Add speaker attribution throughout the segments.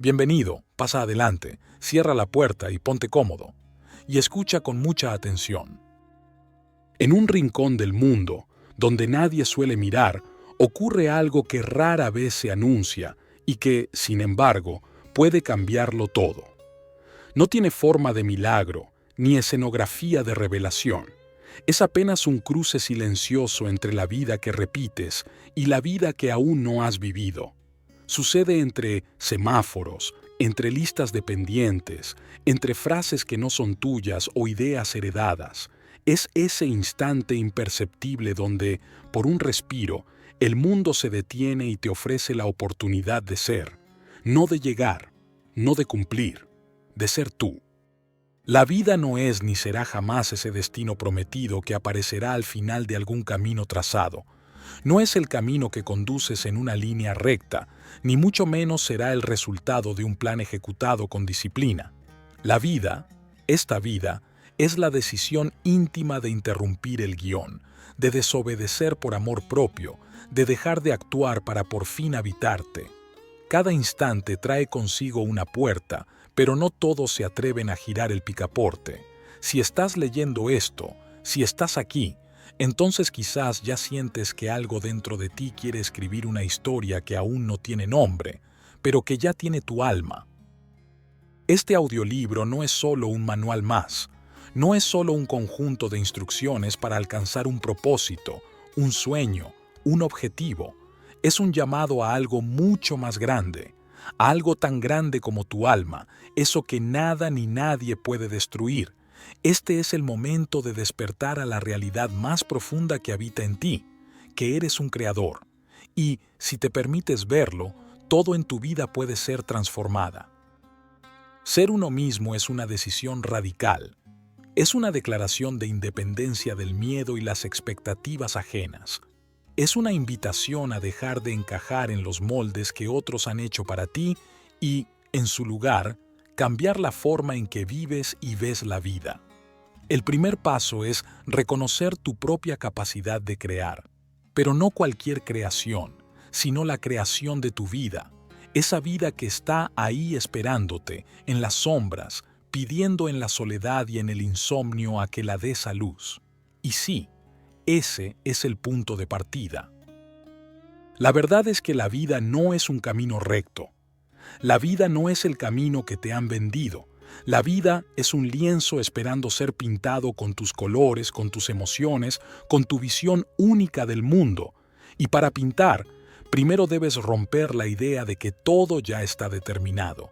Speaker 1: Bienvenido, pasa adelante, cierra la puerta y ponte cómodo. Y escucha con mucha atención. En un rincón del mundo, donde nadie suele mirar, ocurre algo que rara vez se anuncia y que, sin embargo, puede cambiarlo todo. No tiene forma de milagro, ni escenografía de revelación. Es apenas un cruce silencioso entre la vida que repites y la vida que aún no has vivido. Sucede entre semáforos, entre listas de pendientes, entre frases que no son tuyas o ideas heredadas. Es ese instante imperceptible donde, por un respiro, el mundo se detiene y te ofrece la oportunidad de ser, no de llegar, no de cumplir, de ser tú. La vida no es ni será jamás ese destino prometido que aparecerá al final de algún camino trazado. No es el camino que conduces en una línea recta, ni mucho menos será el resultado de un plan ejecutado con disciplina. La vida, esta vida, es la decisión íntima de interrumpir el guión, de desobedecer por amor propio, de dejar de actuar para por fin habitarte. Cada instante trae consigo una puerta, pero no todos se atreven a girar el picaporte. Si estás leyendo esto, si estás aquí, entonces quizás ya sientes que algo dentro de ti quiere escribir una historia que aún no tiene nombre, pero que ya tiene tu alma. Este audiolibro no es solo un manual más, no es solo un conjunto de instrucciones para alcanzar un propósito, un sueño, un objetivo. Es un llamado a algo mucho más grande, a algo tan grande como tu alma, eso que nada ni nadie puede destruir. Este es el momento de despertar a la realidad más profunda que habita en ti, que eres un creador. Y, si te permites verlo, todo en tu vida puede ser transformada. Ser uno mismo es una decisión radical. Es una declaración de independencia del miedo y las expectativas ajenas. Es una invitación a dejar de encajar en los moldes que otros han hecho para ti y, en su lugar, cambiar la forma en que vives y ves la vida. El primer paso es reconocer tu propia capacidad de crear, pero no cualquier creación, sino la creación de tu vida, esa vida que está ahí esperándote, en las sombras, pidiendo en la soledad y en el insomnio a que la des a luz. Y sí, ese es el punto de partida. La verdad es que la vida no es un camino recto. La vida no es el camino que te han vendido. La vida es un lienzo esperando ser pintado con tus colores, con tus emociones, con tu visión única del mundo. Y para pintar, primero debes romper la idea de que todo ya está determinado.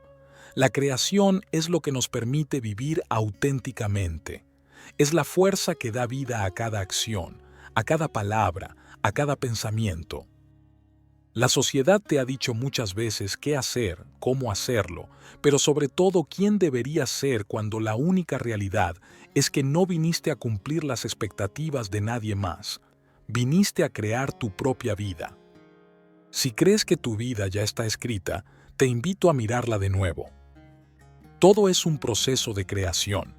Speaker 1: La creación es lo que nos permite vivir auténticamente. Es la fuerza que da vida a cada acción, a cada palabra, a cada pensamiento. La sociedad te ha dicho muchas veces qué hacer, cómo hacerlo, pero sobre todo quién deberías ser cuando la única realidad es que no viniste a cumplir las expectativas de nadie más. Viniste a crear tu propia vida. Si crees que tu vida ya está escrita, te invito a mirarla de nuevo. Todo es un proceso de creación.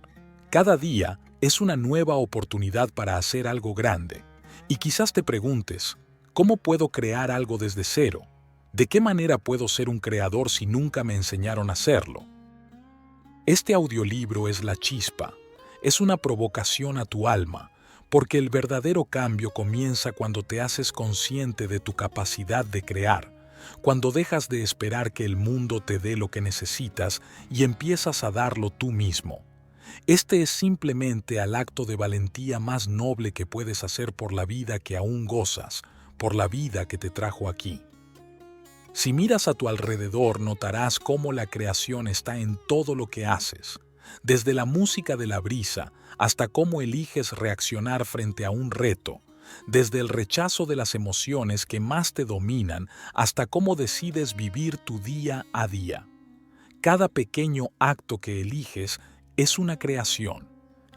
Speaker 1: Cada día es una nueva oportunidad para hacer algo grande. Y quizás te preguntes, ¿cómo puedo crear algo desde cero? ¿De qué manera puedo ser un creador si nunca me enseñaron a hacerlo? Este audiolibro es la chispa, es una provocación a tu alma, porque el verdadero cambio comienza cuando te haces consciente de tu capacidad de crear, cuando dejas de esperar que el mundo te dé lo que necesitas y empiezas a darlo tú mismo. Este es simplemente el acto de valentía más noble que puedes hacer por la vida que aún gozas, por la vida que te trajo aquí. Si miras a tu alrededor, notarás cómo la creación está en todo lo que haces, desde la música de la brisa hasta cómo eliges reaccionar frente a un reto, desde el rechazo de las emociones que más te dominan hasta cómo decides vivir tu día a día. Cada pequeño acto que eliges es una creación.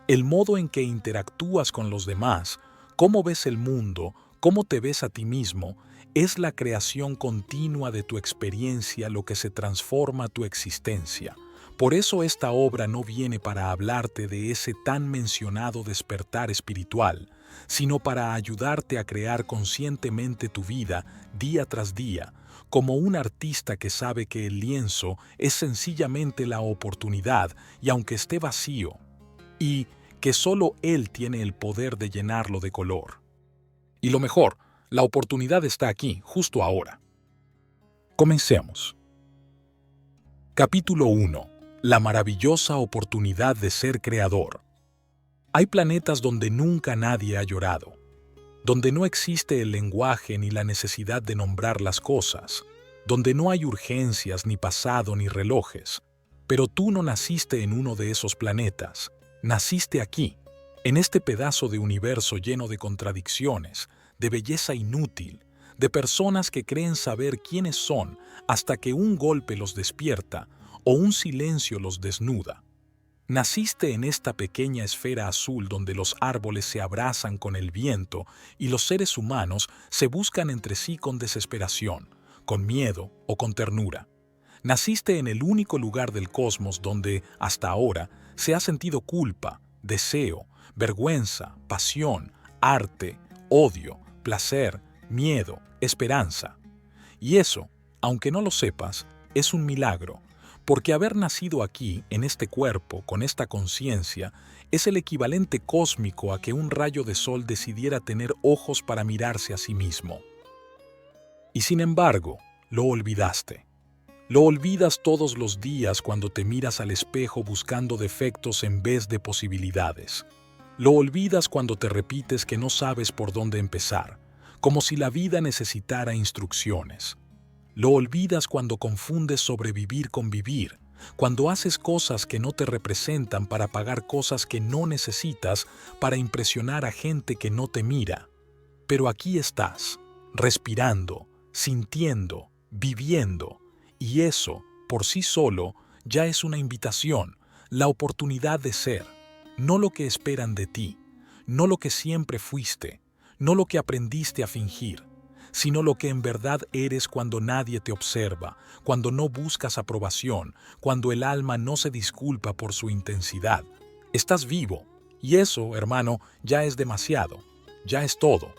Speaker 1: El modo en que interactúas con los demás, cómo ves el mundo, cómo te ves a ti mismo, es la creación continua de tu experiencia lo que se transforma tu existencia. Por eso esta obra no viene para hablarte de ese tan mencionado despertar espiritual, sino para ayudarte a crear conscientemente tu vida día tras día, como un artista que sabe que el lienzo es sencillamente la oportunidad y aunque esté vacío, y que solo él tiene el poder de llenarlo de color. Y lo mejor, la oportunidad está aquí, justo ahora. Comencemos. Capítulo 1. La maravillosa oportunidad de ser creador. Hay planetas donde nunca nadie ha llorado, donde no existe el lenguaje ni la necesidad de nombrar las cosas, donde no hay urgencias, ni pasado, ni relojes. Pero tú no naciste en uno de esos planetas, naciste aquí, en este pedazo de universo lleno de contradicciones, de belleza inútil, de personas que creen saber quiénes son hasta que un golpe los despierta o un silencio los desnuda. Naciste en esta pequeña esfera azul donde los árboles se abrazan con el viento y los seres humanos se buscan entre sí con desesperación, con miedo o con ternura. Naciste en el único lugar del cosmos donde, hasta ahora, se ha sentido culpa, deseo, vergüenza, pasión, arte, odio, placer, miedo, esperanza. Y eso, aunque no lo sepas, es un milagro, porque haber nacido aquí, en este cuerpo, con esta conciencia, es el equivalente cósmico a que un rayo de sol decidiera tener ojos para mirarse a sí mismo. Y sin embargo, lo olvidaste. Lo olvidas todos los días cuando te miras al espejo buscando defectos en vez de posibilidades. Lo olvidas cuando te repites que no sabes por dónde empezar, como si la vida necesitara instrucciones. Lo olvidas cuando confundes sobrevivir con vivir, cuando haces cosas que no te representan para pagar cosas que no necesitas para impresionar a gente que no te mira. Pero aquí estás, respirando, sintiendo, viviendo, y eso, por sí solo, ya es una invitación, la oportunidad de ser, no lo que esperan de ti, no lo que siempre fuiste, no lo que aprendiste a fingir, sino lo que en verdad eres cuando nadie te observa, cuando no buscas aprobación, cuando el alma no se disculpa por su intensidad. Estás vivo, y eso, hermano, ya es demasiado, ya es todo.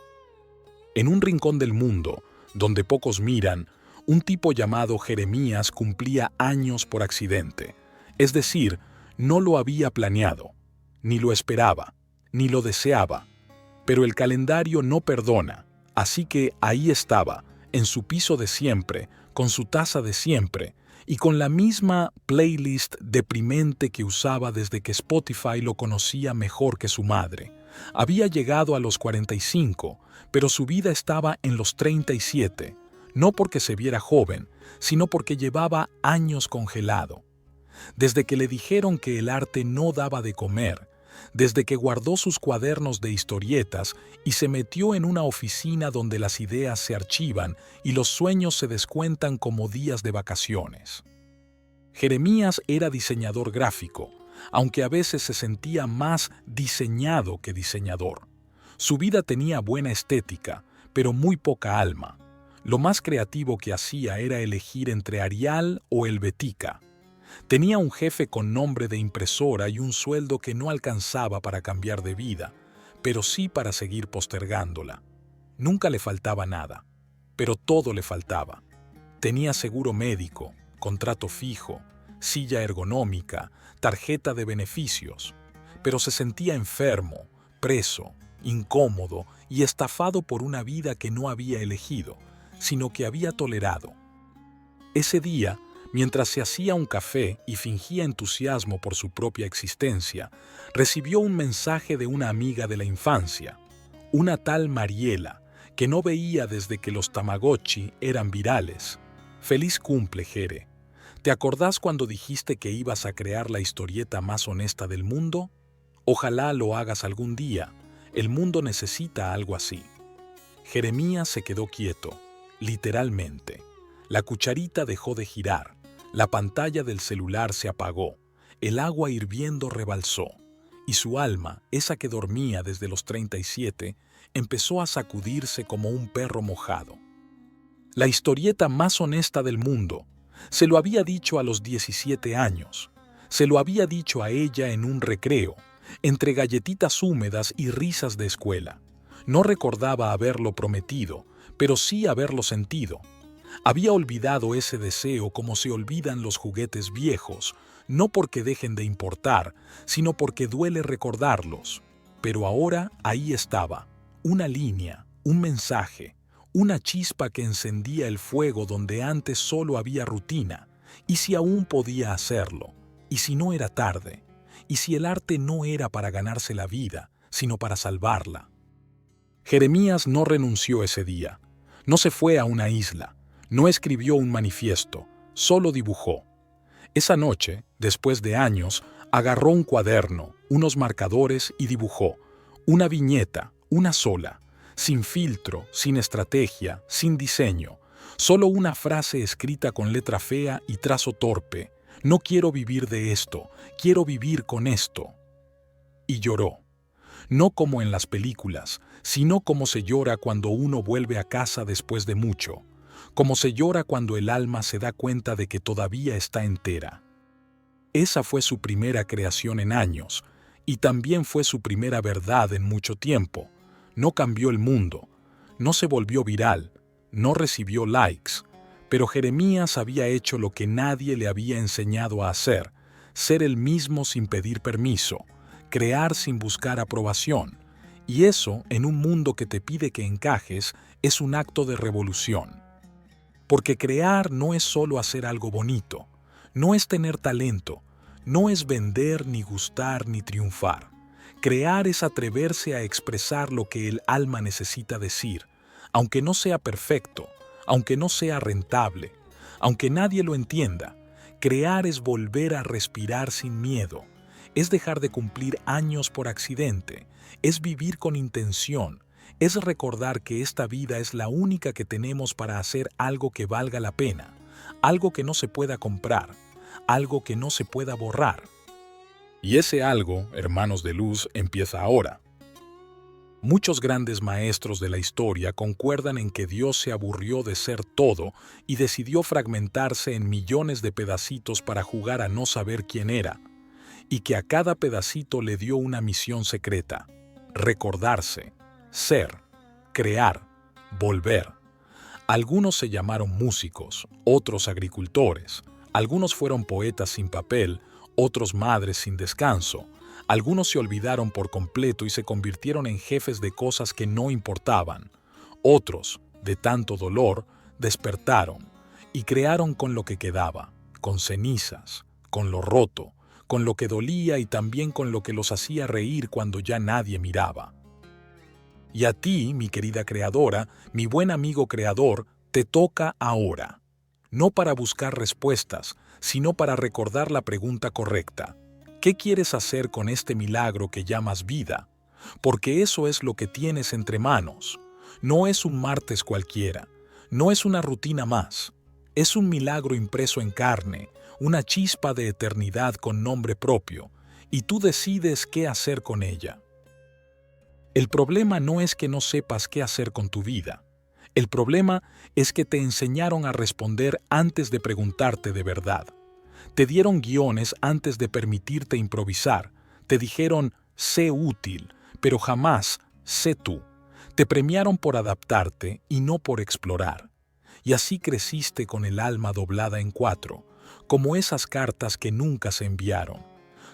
Speaker 1: En un rincón del mundo, donde pocos miran, un tipo llamado Jeremías cumplía años por accidente. Es decir, no lo había planeado, ni lo esperaba, ni lo deseaba. Pero el calendario no perdona, así que ahí estaba, en su piso de siempre, con su taza de siempre, y con la misma playlist deprimente que usaba desde que Spotify lo conocía mejor que su madre. Había llegado a los 45, pero su vida estaba en los 37, no porque se viera joven, sino porque llevaba años congelado. Desde que le dijeron que el arte no daba de comer, desde que guardó sus cuadernos de historietas y se metió en una oficina donde las ideas se archivan y los sueños se descuentan como días de vacaciones. Jeremías era diseñador gráfico, aunque a veces se sentía más diseñado que diseñador. Su vida tenía buena estética, pero muy poca alma. Lo más creativo que hacía era elegir entre Arial o Helvetica. Tenía un jefe con nombre de impresora y un sueldo que no alcanzaba para cambiar de vida, pero sí para seguir postergándola. Nunca le faltaba nada, pero todo le faltaba. Tenía seguro médico, contrato fijo, silla ergonómica, tarjeta de beneficios, pero se sentía enfermo, preso, incómodo y estafado por una vida que no había elegido, sino que había tolerado. Ese día, mientras se hacía un café y fingía entusiasmo por su propia existencia, recibió un mensaje de una amiga de la infancia, una tal Mariela, que no veía desde que los Tamagotchi eran virales. Feliz cumple, Jere. ¿Te acordás cuando dijiste que ibas a crear la historieta más honesta del mundo? Ojalá lo hagas algún día. El mundo necesita algo así. Jeremías se quedó quieto, literalmente. La cucharita dejó de girar. La pantalla del celular se apagó, el agua hirviendo rebalsó, y su alma, esa que dormía desde los 37, empezó a sacudirse como un perro mojado. La historieta más honesta del mundo. Se lo había dicho a los 17 años. Se lo había dicho a ella en un recreo, entre galletitas húmedas y risas de escuela. No recordaba haberlo prometido, pero sí haberlo sentido. Había olvidado ese deseo como se olvidan los juguetes viejos, no porque dejen de importar, sino porque duele recordarlos. Pero ahora ahí estaba, una línea, un mensaje, una chispa que encendía el fuego donde antes solo había rutina. ¿Y si aún podía hacerlo? ¿Y si no era tarde? ¿Y si el arte no era para ganarse la vida, sino para salvarla? Jeremías no renunció ese día. No se fue a una isla. No escribió un manifiesto. Solo dibujó. Esa noche, después de años, agarró un cuaderno, unos marcadores y dibujó. Una viñeta, una sola. Sin filtro, sin estrategia, sin diseño. Solo una frase escrita con letra fea y trazo torpe. No quiero vivir de esto, quiero vivir con esto. Y lloró. No como en las películas, sino como se llora cuando uno vuelve a casa después de mucho, como se llora cuando el alma se da cuenta de que todavía está entera. Esa fue su primera creación en años, y también fue su primera verdad en mucho tiempo. No cambió el mundo, no se volvió viral, no recibió likes, pero Jeremías había hecho lo que nadie le había enseñado a hacer, ser el mismo sin pedir permiso, crear sin buscar aprobación. Y eso, en un mundo que te pide que encajes, es un acto de revolución. Porque crear no es solo hacer algo bonito, no es tener talento, no es vender, ni gustar, ni triunfar. Crear es atreverse a expresar lo que el alma necesita decir, aunque no sea perfecto, aunque no sea rentable, aunque nadie lo entienda. Crear es volver a respirar sin miedo, es dejar de cumplir años por accidente, es vivir con intención, es recordar que esta vida es la única que tenemos para hacer algo que valga la pena, algo que no se pueda comprar, algo que no se pueda borrar. Y ese algo, hermanos de luz, empieza ahora. Muchos grandes maestros de la historia concuerdan en que Dios se aburrió de ser todo y decidió fragmentarse en millones de pedacitos para jugar a no saber quién era, y que a cada pedacito le dio una misión secreta: recordarse, ser, crear, volver. Algunos se llamaron músicos, otros agricultores, algunos fueron poetas sin papel, otros madres sin descanso. Algunos se olvidaron por completo y se convirtieron en jefes de cosas que no importaban. Otros, de tanto dolor, despertaron y crearon con lo que quedaba, con cenizas, con lo roto, con lo que dolía y también con lo que los hacía reír cuando ya nadie miraba. Y a ti, mi querida creadora, mi buen amigo creador, te toca ahora. No para buscar respuestas, sino para recordar la pregunta correcta. ¿Qué quieres hacer con este milagro que llamas vida? Porque eso es lo que tienes entre manos. No es un martes cualquiera, no es una rutina más. Es un milagro impreso en carne, una chispa de eternidad con nombre propio, y tú decides qué hacer con ella. El problema no es que no sepas qué hacer con tu vida. El problema es que te enseñaron a responder antes de preguntarte de verdad. Te dieron guiones antes de permitirte improvisar. Te dijeron, sé útil, pero jamás sé tú. Te premiaron por adaptarte y no por explorar. Y así creciste con el alma doblada en cuatro, como esas cartas que nunca se enviaron,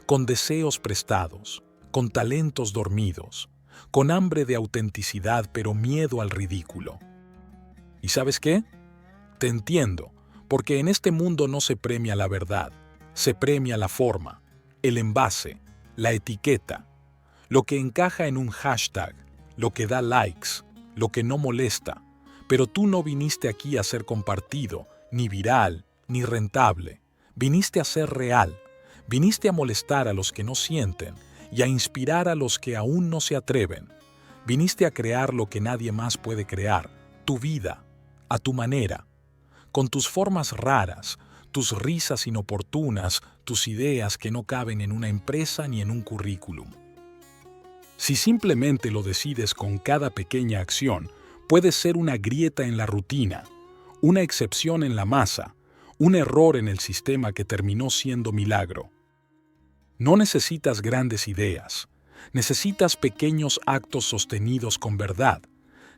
Speaker 1: con deseos prestados, con talentos dormidos, con hambre de autenticidad pero miedo al ridículo. ¿Y sabes qué? Te entiendo. Porque en este mundo no se premia la verdad, se premia la forma, el envase, la etiqueta, lo que encaja en un hashtag, lo que da likes, lo que no molesta. Pero tú no viniste aquí a ser compartido, ni viral, ni rentable. Viniste a ser real, viniste a molestar a los que no sienten y a inspirar a los que aún no se atreven. Viniste a crear lo que nadie más puede crear, tu vida, a tu manera. Con tus formas raras, tus risas inoportunas, tus ideas que no caben en una empresa ni en un currículum. Si simplemente lo decides con cada pequeña acción, puedes ser una grieta en la rutina, una excepción en la masa, un error en el sistema que terminó siendo milagro. No necesitas grandes ideas. Necesitas pequeños actos sostenidos con verdad.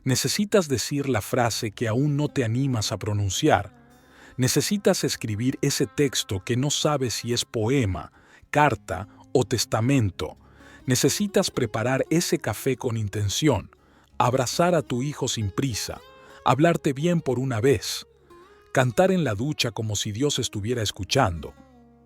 Speaker 1: Necesitas decir la frase que aún no te animas a pronunciar. Necesitas escribir ese texto que no sabes si es poema, carta o testamento. Necesitas preparar ese café con intención, abrazar a tu hijo sin prisa, hablarte bien por una vez, cantar en la ducha como si Dios estuviera escuchando.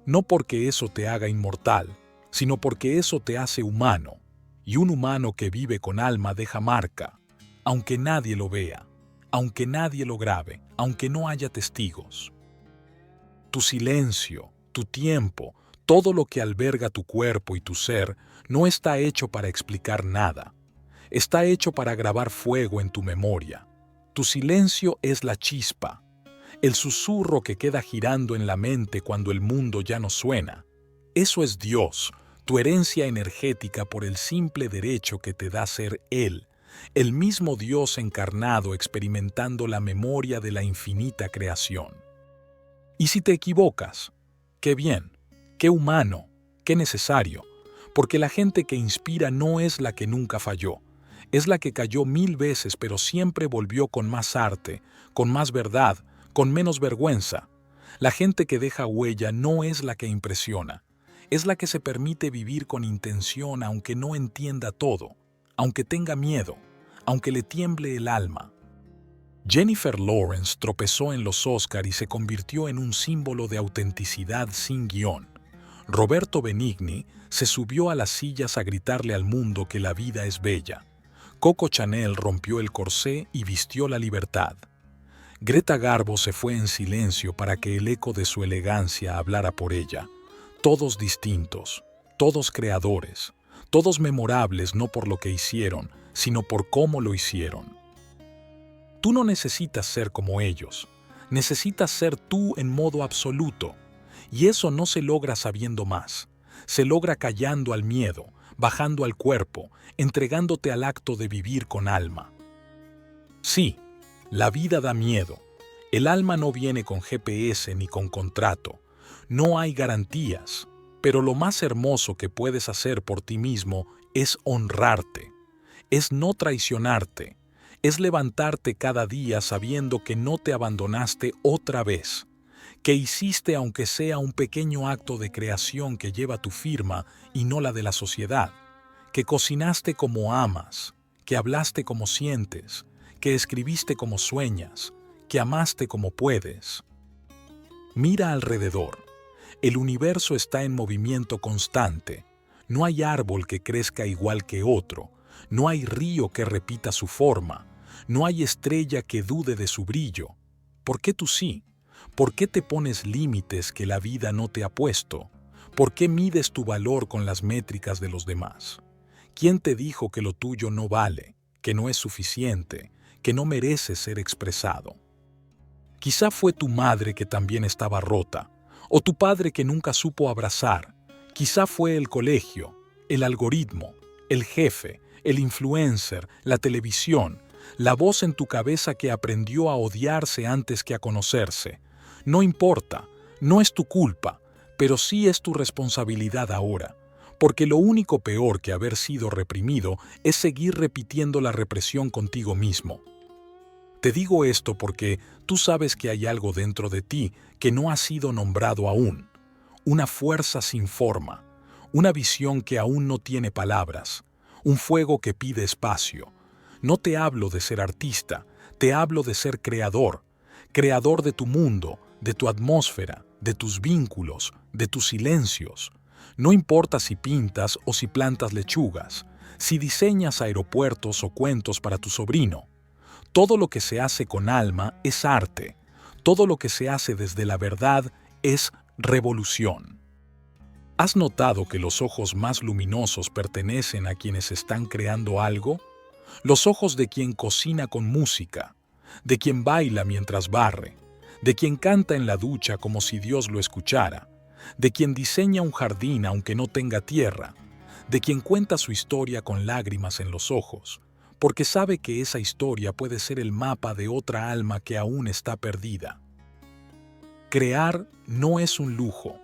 Speaker 1: No porque eso te haga inmortal, sino porque eso te hace humano. Y un humano que vive con alma deja marca, aunque nadie lo vea, aunque nadie lo grabe, aunque no haya testigos. Tu silencio, tu tiempo, todo lo que alberga tu cuerpo y tu ser, no está hecho para explicar nada. Está hecho para grabar fuego en tu memoria. Tu silencio es la chispa, el susurro que queda girando en la mente cuando el mundo ya no suena. Eso es Dios, tu herencia energética por el simple derecho que te da ser Él, el mismo Dios encarnado experimentando la memoria de la infinita creación. Y si te equivocas, qué bien, qué humano, qué necesario, porque la gente que inspira no es la que nunca falló, es la que cayó 1000 veces pero siempre volvió con más arte, con más verdad, con menos vergüenza. La gente que deja huella no es la que impresiona, es la que se permite vivir con intención aunque no entienda todo, aunque tenga miedo, aunque le tiemble el alma. Jennifer Lawrence tropezó en los Oscar y se convirtió en un símbolo de autenticidad sin guión. Roberto Benigni se subió a las sillas a gritarle al mundo que la vida es bella. Coco Chanel rompió el corsé y vistió la libertad. Greta Garbo se fue en silencio para que el eco de su elegancia hablara por ella. Todos distintos, todos creadores, todos memorables no por lo que hicieron, sino por cómo lo hicieron. Tú no necesitas ser como ellos, necesitas ser tú en modo absoluto, y eso no se logra sabiendo más, se logra callando al miedo, bajando al cuerpo, entregándote al acto de vivir con alma. Sí, la vida da miedo. El alma no viene con GPS ni con contrato. No hay garantías. Pero lo más hermoso que puedes hacer por ti mismo es honrarte. Es no traicionarte. Es levantarte cada día sabiendo que no te abandonaste otra vez. Que hiciste aunque sea un pequeño acto de creación que lleva tu firma y no la de la sociedad. Que cocinaste como amas. Que hablaste como sientes. Que escribiste como sueñas, que amaste como puedes. Mira alrededor. El universo está en movimiento constante. No hay árbol que crezca igual que otro. No hay río que repita su forma. No hay estrella que dude de su brillo. ¿Por qué tú sí? ¿Por qué te pones límites que la vida no te ha puesto? ¿Por qué mides tu valor con las métricas de los demás? ¿Quién te dijo que lo tuyo no vale, que no es suficiente, que no merece ser expresado? Quizá fue tu madre que también estaba rota, o tu padre que nunca supo abrazar. Quizá fue el colegio, el algoritmo, el jefe, el influencer, la televisión, la voz en tu cabeza que aprendió a odiarse antes que a conocerse. No importa, no es tu culpa, pero sí es tu responsabilidad ahora. Porque lo único peor que haber sido reprimido es seguir repitiendo la represión contigo mismo. Te digo esto porque tú sabes que hay algo dentro de ti que no ha sido nombrado aún. Una fuerza sin forma, una visión que aún no tiene palabras, un fuego que pide espacio. No te hablo de ser artista, te hablo de ser creador, creador de tu mundo, de tu atmósfera, de tus vínculos, de tus silencios. No importa si pintas o si plantas lechugas, si diseñas aeropuertos o cuentos para tu sobrino. Todo lo que se hace con alma es arte. Todo lo que se hace desde la verdad es revolución. ¿Has notado que los ojos más luminosos pertenecen a quienes están creando algo? Los ojos de quien cocina con música, de quien baila mientras barre, de quien canta en la ducha como si Dios lo escuchara, de quien diseña un jardín aunque no tenga tierra, de quien cuenta su historia con lágrimas en los ojos, porque sabe que esa historia puede ser el mapa de otra alma que aún está perdida. Crear no es un lujo,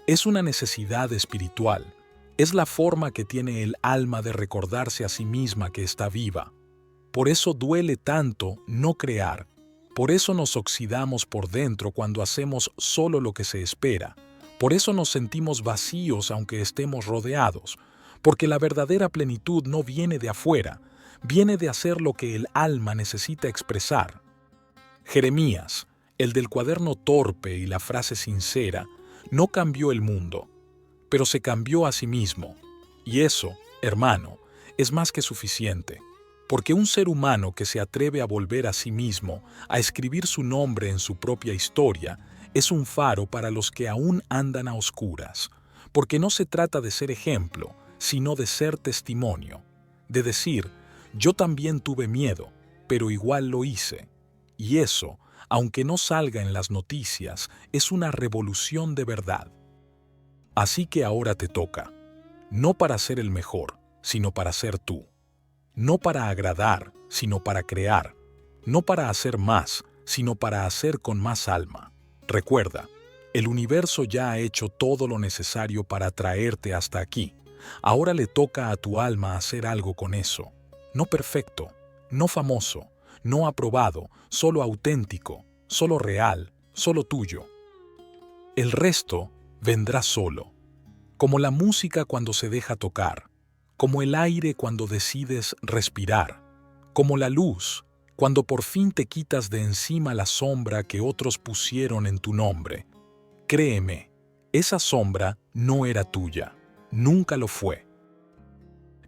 Speaker 1: es una necesidad espiritual, Es la forma que tiene el alma de recordarse a sí misma que está viva. Por eso duele tanto no crear. Por eso nos oxidamos por dentro cuando hacemos solo lo que se espera. Por eso nos sentimos vacíos aunque estemos rodeados. Porque la verdadera plenitud no viene de afuera, viene de hacer lo que el alma necesita expresar. Jeremías, el del cuaderno torpe y la frase sincera, no cambió el mundo, pero se cambió a sí mismo. Y eso, hermano, es más que suficiente. Porque un ser humano que se atreve a volver a sí mismo, a escribir su nombre en su propia historia, es un faro para los que aún andan a oscuras. Porque no se trata de ser ejemplo, sino de ser testimonio. De decir, yo también tuve miedo, pero igual lo hice. Y eso, aunque no salga en las noticias, es una revolución de verdad. Así que ahora te toca, no para ser el mejor, sino para ser tú. No para agradar, sino para crear. No para hacer más, sino para hacer con más alma. Recuerda, el universo ya ha hecho todo lo necesario para traerte hasta aquí. Ahora le toca a tu alma hacer algo con eso. No perfecto, no famoso, no aprobado, solo auténtico, solo real, solo tuyo. El resto vendrá solo, como la música cuando se deja tocar, como el aire cuando decides respirar, como la luz cuando por fin te quitas de encima la sombra que otros pusieron en tu nombre. Créeme, esa sombra no era tuya, nunca lo fue.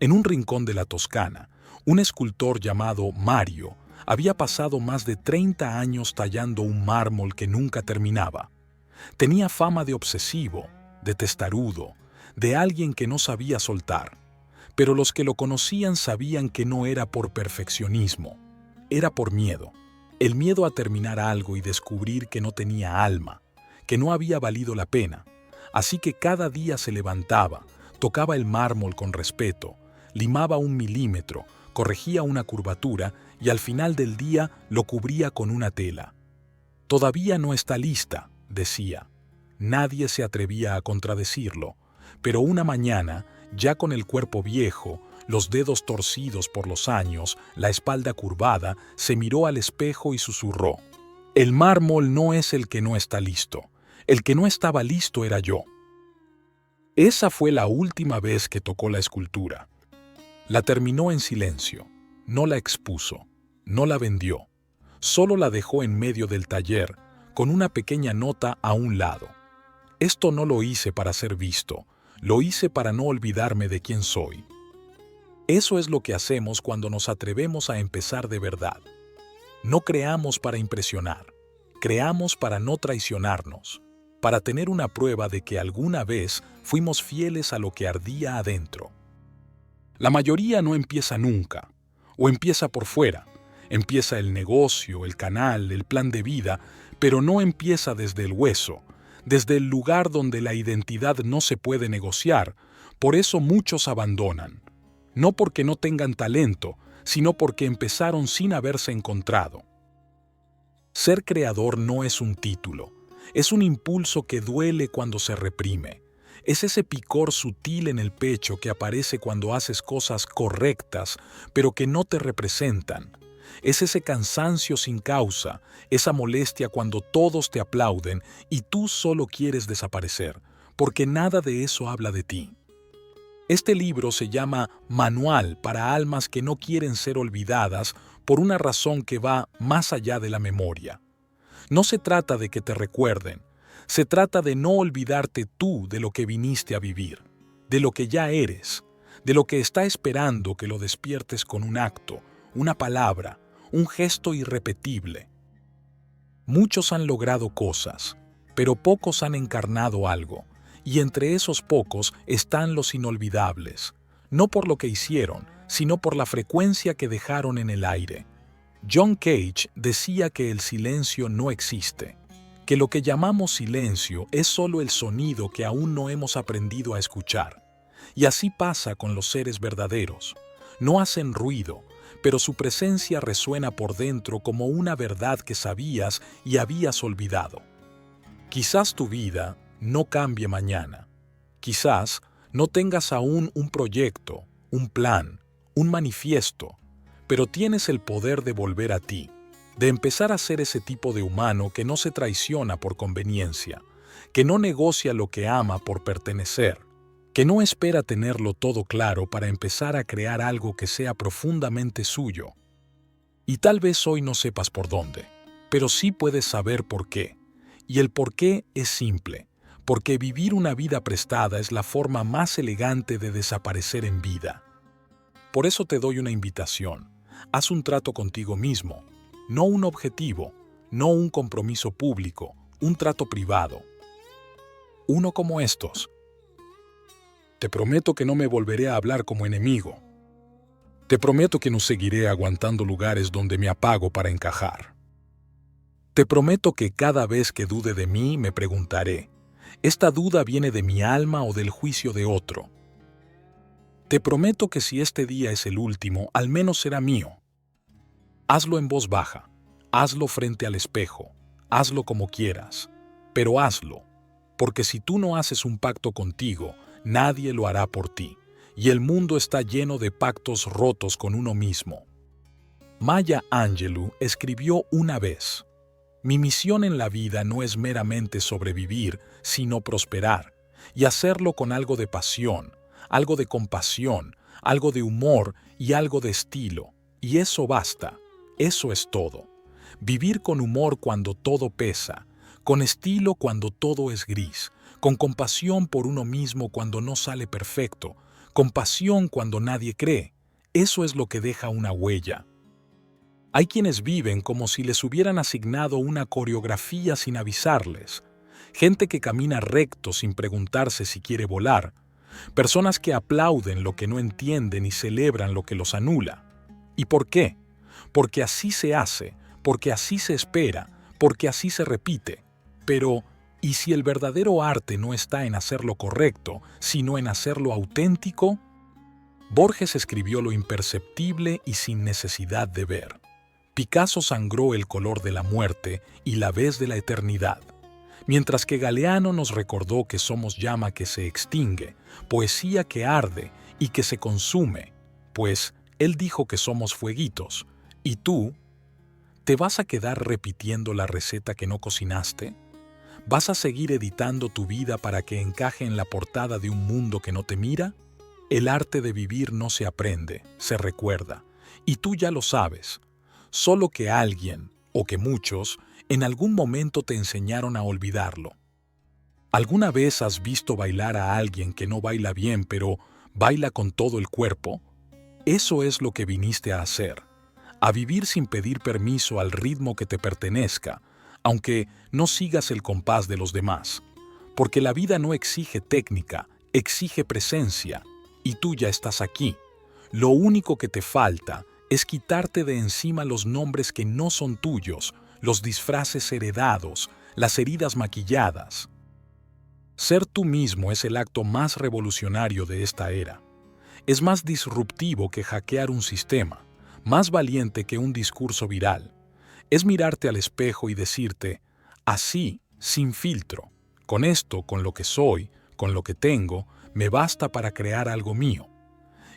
Speaker 1: En un rincón de la Toscana, un escultor llamado Mario había pasado más de 30 años tallando un mármol que nunca terminaba. Tenía fama de obsesivo, de testarudo, de alguien que no sabía soltar. Pero los que lo conocían sabían que no era por perfeccionismo, era por miedo. El miedo a terminar algo y descubrir que no tenía alma, que no había valido la pena. Así que cada día se levantaba, tocaba el mármol con respeto, limaba 1 milímetro, corregía una curvatura y al final del día lo cubría con una tela. Todavía no está lista, decía. Nadie se atrevía a contradecirlo, pero una mañana, ya con el cuerpo viejo, los dedos torcidos por los años, la espalda curvada, se miró al espejo y susurró: «El mármol no es el que no está listo. El que no estaba listo era yo». Esa fue la última vez que tocó la escultura. La terminó en silencio, no la expuso, no la vendió, solo la dejó en medio del taller, con una pequeña nota a un lado. Esto no lo hice para ser visto, lo hice para no olvidarme de quién soy. Eso es lo que hacemos cuando nos atrevemos a empezar de verdad. No creamos para impresionar, creamos para no traicionarnos, para tener una prueba de que alguna vez fuimos fieles a lo que ardía adentro. La mayoría no empieza nunca, o empieza por fuera. Empieza el negocio, el canal, el plan de vida, pero no empieza desde el hueso, desde el lugar donde la identidad no se puede negociar. Por eso muchos abandonan. No porque no tengan talento, sino porque empezaron sin haberse encontrado. Ser creador no es un título, es un impulso que duele cuando se reprime. Es ese picor sutil en el pecho que aparece cuando haces cosas correctas, pero que no te representan. Es ese cansancio sin causa, esa molestia cuando todos te aplauden y tú solo quieres desaparecer, porque nada de eso habla de ti. Este libro se llama Manual para almas que no quieren ser olvidadas por una razón que va más allá de la memoria. No se trata de que te recuerden, se trata de no olvidarte tú de lo que viniste a vivir, de lo que ya eres, de lo que está esperando que lo despiertes con un acto, una palabra, un gesto irrepetible. Muchos han logrado cosas, pero pocos han encarnado algo, y entre esos pocos están los inolvidables, no por lo que hicieron, sino por la frecuencia que dejaron en el aire. John Cage decía que el silencio no existe, que lo que llamamos silencio es solo el sonido que aún no hemos aprendido a escuchar. Y así pasa con los seres verdaderos. No hacen ruido, pero su presencia resuena por dentro como una verdad que sabías y habías olvidado. Quizás tu vida no cambie mañana. Quizás No tengas aún un proyecto, un plan, un manifiesto, pero tienes el poder de volver a ti, de empezar a ser ese tipo de humano que no se traiciona por conveniencia, que no negocia lo que ama por pertenecer, que no espera tenerlo todo claro para empezar a crear algo que sea profundamente suyo. Y tal vez hoy no sepas por dónde, pero sí puedes saber por qué. Y el por qué es simple, porque vivir una vida prestada es la forma más elegante de desaparecer en vida. Por eso te doy una invitación. Haz un trato contigo mismo, no un objetivo, no un compromiso público, un trato privado. Uno como estos. Te prometo que no me volveré a hablar como enemigo. Te prometo que no seguiré aguantando lugares donde me apago para encajar. Te prometo que cada vez que dude de mí me preguntaré, ¿esta duda viene de mi alma o del juicio de otro? Te prometo que si este día es el último, al menos será mío. Hazlo en voz baja, hazlo frente al espejo, hazlo como quieras, pero hazlo, porque si tú no haces un pacto contigo, nadie lo hará por ti, y el mundo está lleno de pactos rotos con uno mismo. Maya Angelou escribió una vez: mi misión en la vida no es meramente sobrevivir, sino prosperar, y hacerlo con algo de pasión, algo de compasión, algo de humor y algo de estilo. Y eso basta, eso es todo. Vivir con humor cuando todo pesa, con estilo cuando todo es gris, con compasión por uno mismo cuando no sale perfecto, con pasión cuando nadie cree. Eso es lo que deja una huella. Hay quienes viven como si les hubieran asignado una coreografía sin avisarles, gente que camina recto sin preguntarse si quiere volar, personas que aplauden lo que no entienden y celebran lo que los anula. ¿Y por qué? Porque así se hace, porque así se espera, porque así se repite. Pero, ¿y si el verdadero arte no está en hacer lo correcto, sino en hacerlo auténtico? Borges escribió lo imperceptible y sin necesidad de ver. Picasso sangró el color de la muerte y la vez de la eternidad. Mientras que Galeano nos recordó que somos llama que se extingue, poesía que arde y que se consume, pues él dijo que somos fueguitos. ¿Y tú? ¿Te vas a quedar repitiendo la receta que no cocinaste? ¿Vas a seguir editando tu vida para que encaje en la portada de un mundo que no te mira? El arte de vivir no se aprende, se recuerda, y tú ya lo sabes. Solo que alguien, o que muchos, en algún momento te enseñaron a olvidarlo. ¿Alguna vez has visto bailar a alguien que no baila bien, pero baila con todo el cuerpo? Eso es lo que viniste a hacer, a vivir sin pedir permiso al ritmo que te pertenezca, aunque no sigas el compás de los demás. Porque la vida no exige técnica, exige presencia, y tú ya estás aquí. Lo único que te falta es quitarte de encima los nombres que no son tuyos, los disfraces heredados, las heridas maquilladas. Ser tú mismo es el acto más revolucionario de esta era. Es más disruptivo que hackear un sistema, más valiente que un discurso viral. Es mirarte al espejo y decirte, así, sin filtro, con esto, con lo que soy, con lo que tengo, me basta para crear algo mío.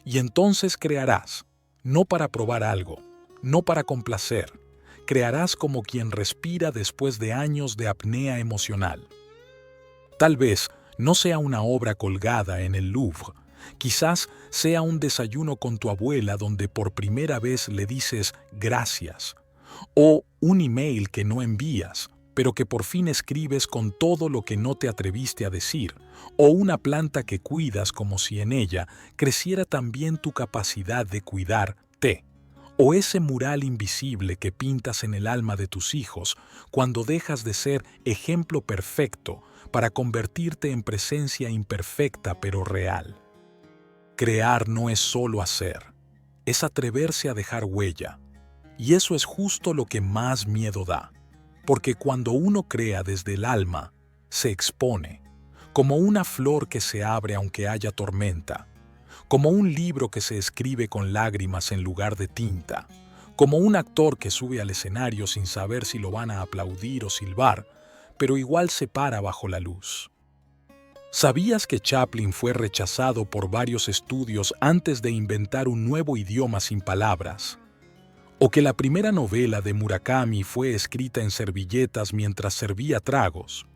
Speaker 1: Y entonces crearás, no para probar algo, no para complacer. Crearás como quien respira después de años de apnea emocional. Tal vez no sea una obra colgada en el Louvre, quizás sea un desayuno con tu abuela donde por primera vez le dices gracias, o un email que no envías, pero que por fin escribes con todo lo que no te atreviste a decir, o una planta que cuidas como si en ella creciera también tu capacidad de cuidarte, o ese mural invisible que pintas en el alma de tus hijos cuando dejas de ser ejemplo perfecto para convertirte en presencia imperfecta pero real. Crear no es solo hacer, es atreverse a dejar huella. Y eso es justo lo que más miedo da, porque cuando uno crea desde el alma, se expone, como una flor que se abre aunque haya tormenta, como un libro que se escribe con lágrimas en lugar de tinta, como un actor que sube al escenario sin saber si lo van a aplaudir o silbar, pero igual se para bajo la luz. ¿Sabías que Chaplin fue rechazado por varios estudios antes de inventar un nuevo idioma sin palabras? ¿O que la primera novela de Murakami fue escrita en servilletas mientras servía tragos?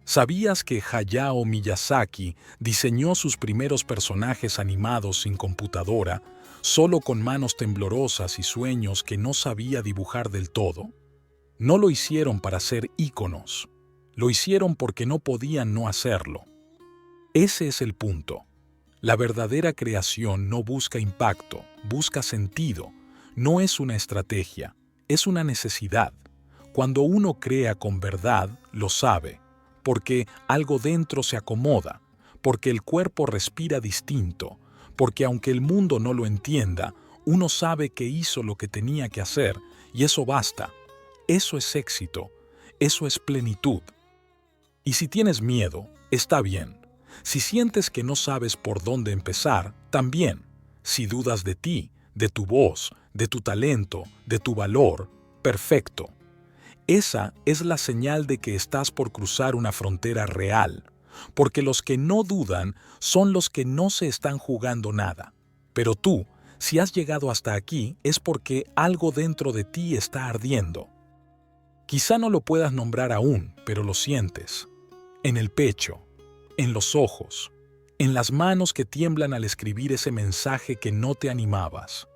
Speaker 1: ¿Sabías que Hayao Miyazaki diseñó sus primeros personajes animados sin computadora, solo con manos temblorosas y sueños que no sabía dibujar del todo? No lo hicieron para ser íconos, lo hicieron porque no podían no hacerlo. Ese es el punto. La verdadera creación no busca impacto, busca sentido. No es una estrategia, es una necesidad. Cuando uno crea con verdad, lo sabe, porque algo dentro se acomoda, porque el cuerpo respira distinto, porque aunque el mundo no lo entienda, uno sabe que hizo lo que tenía que hacer y eso basta. Eso es éxito, eso es plenitud. Y si tienes miedo, está bien. Si sientes que no sabes por dónde empezar, también. Si dudas de ti, de tu voz, de tu talento, de tu valor, perfecto. Esa es la señal de que estás por cruzar una frontera real, porque los que no dudan son los que no se están jugando nada. Pero tú, si has llegado hasta aquí, es porque algo dentro de ti está ardiendo. Quizá no lo puedas nombrar aún, pero lo sientes. En el pecho, en los ojos, en las manos que tiemblan al escribir ese mensaje que no te animabas.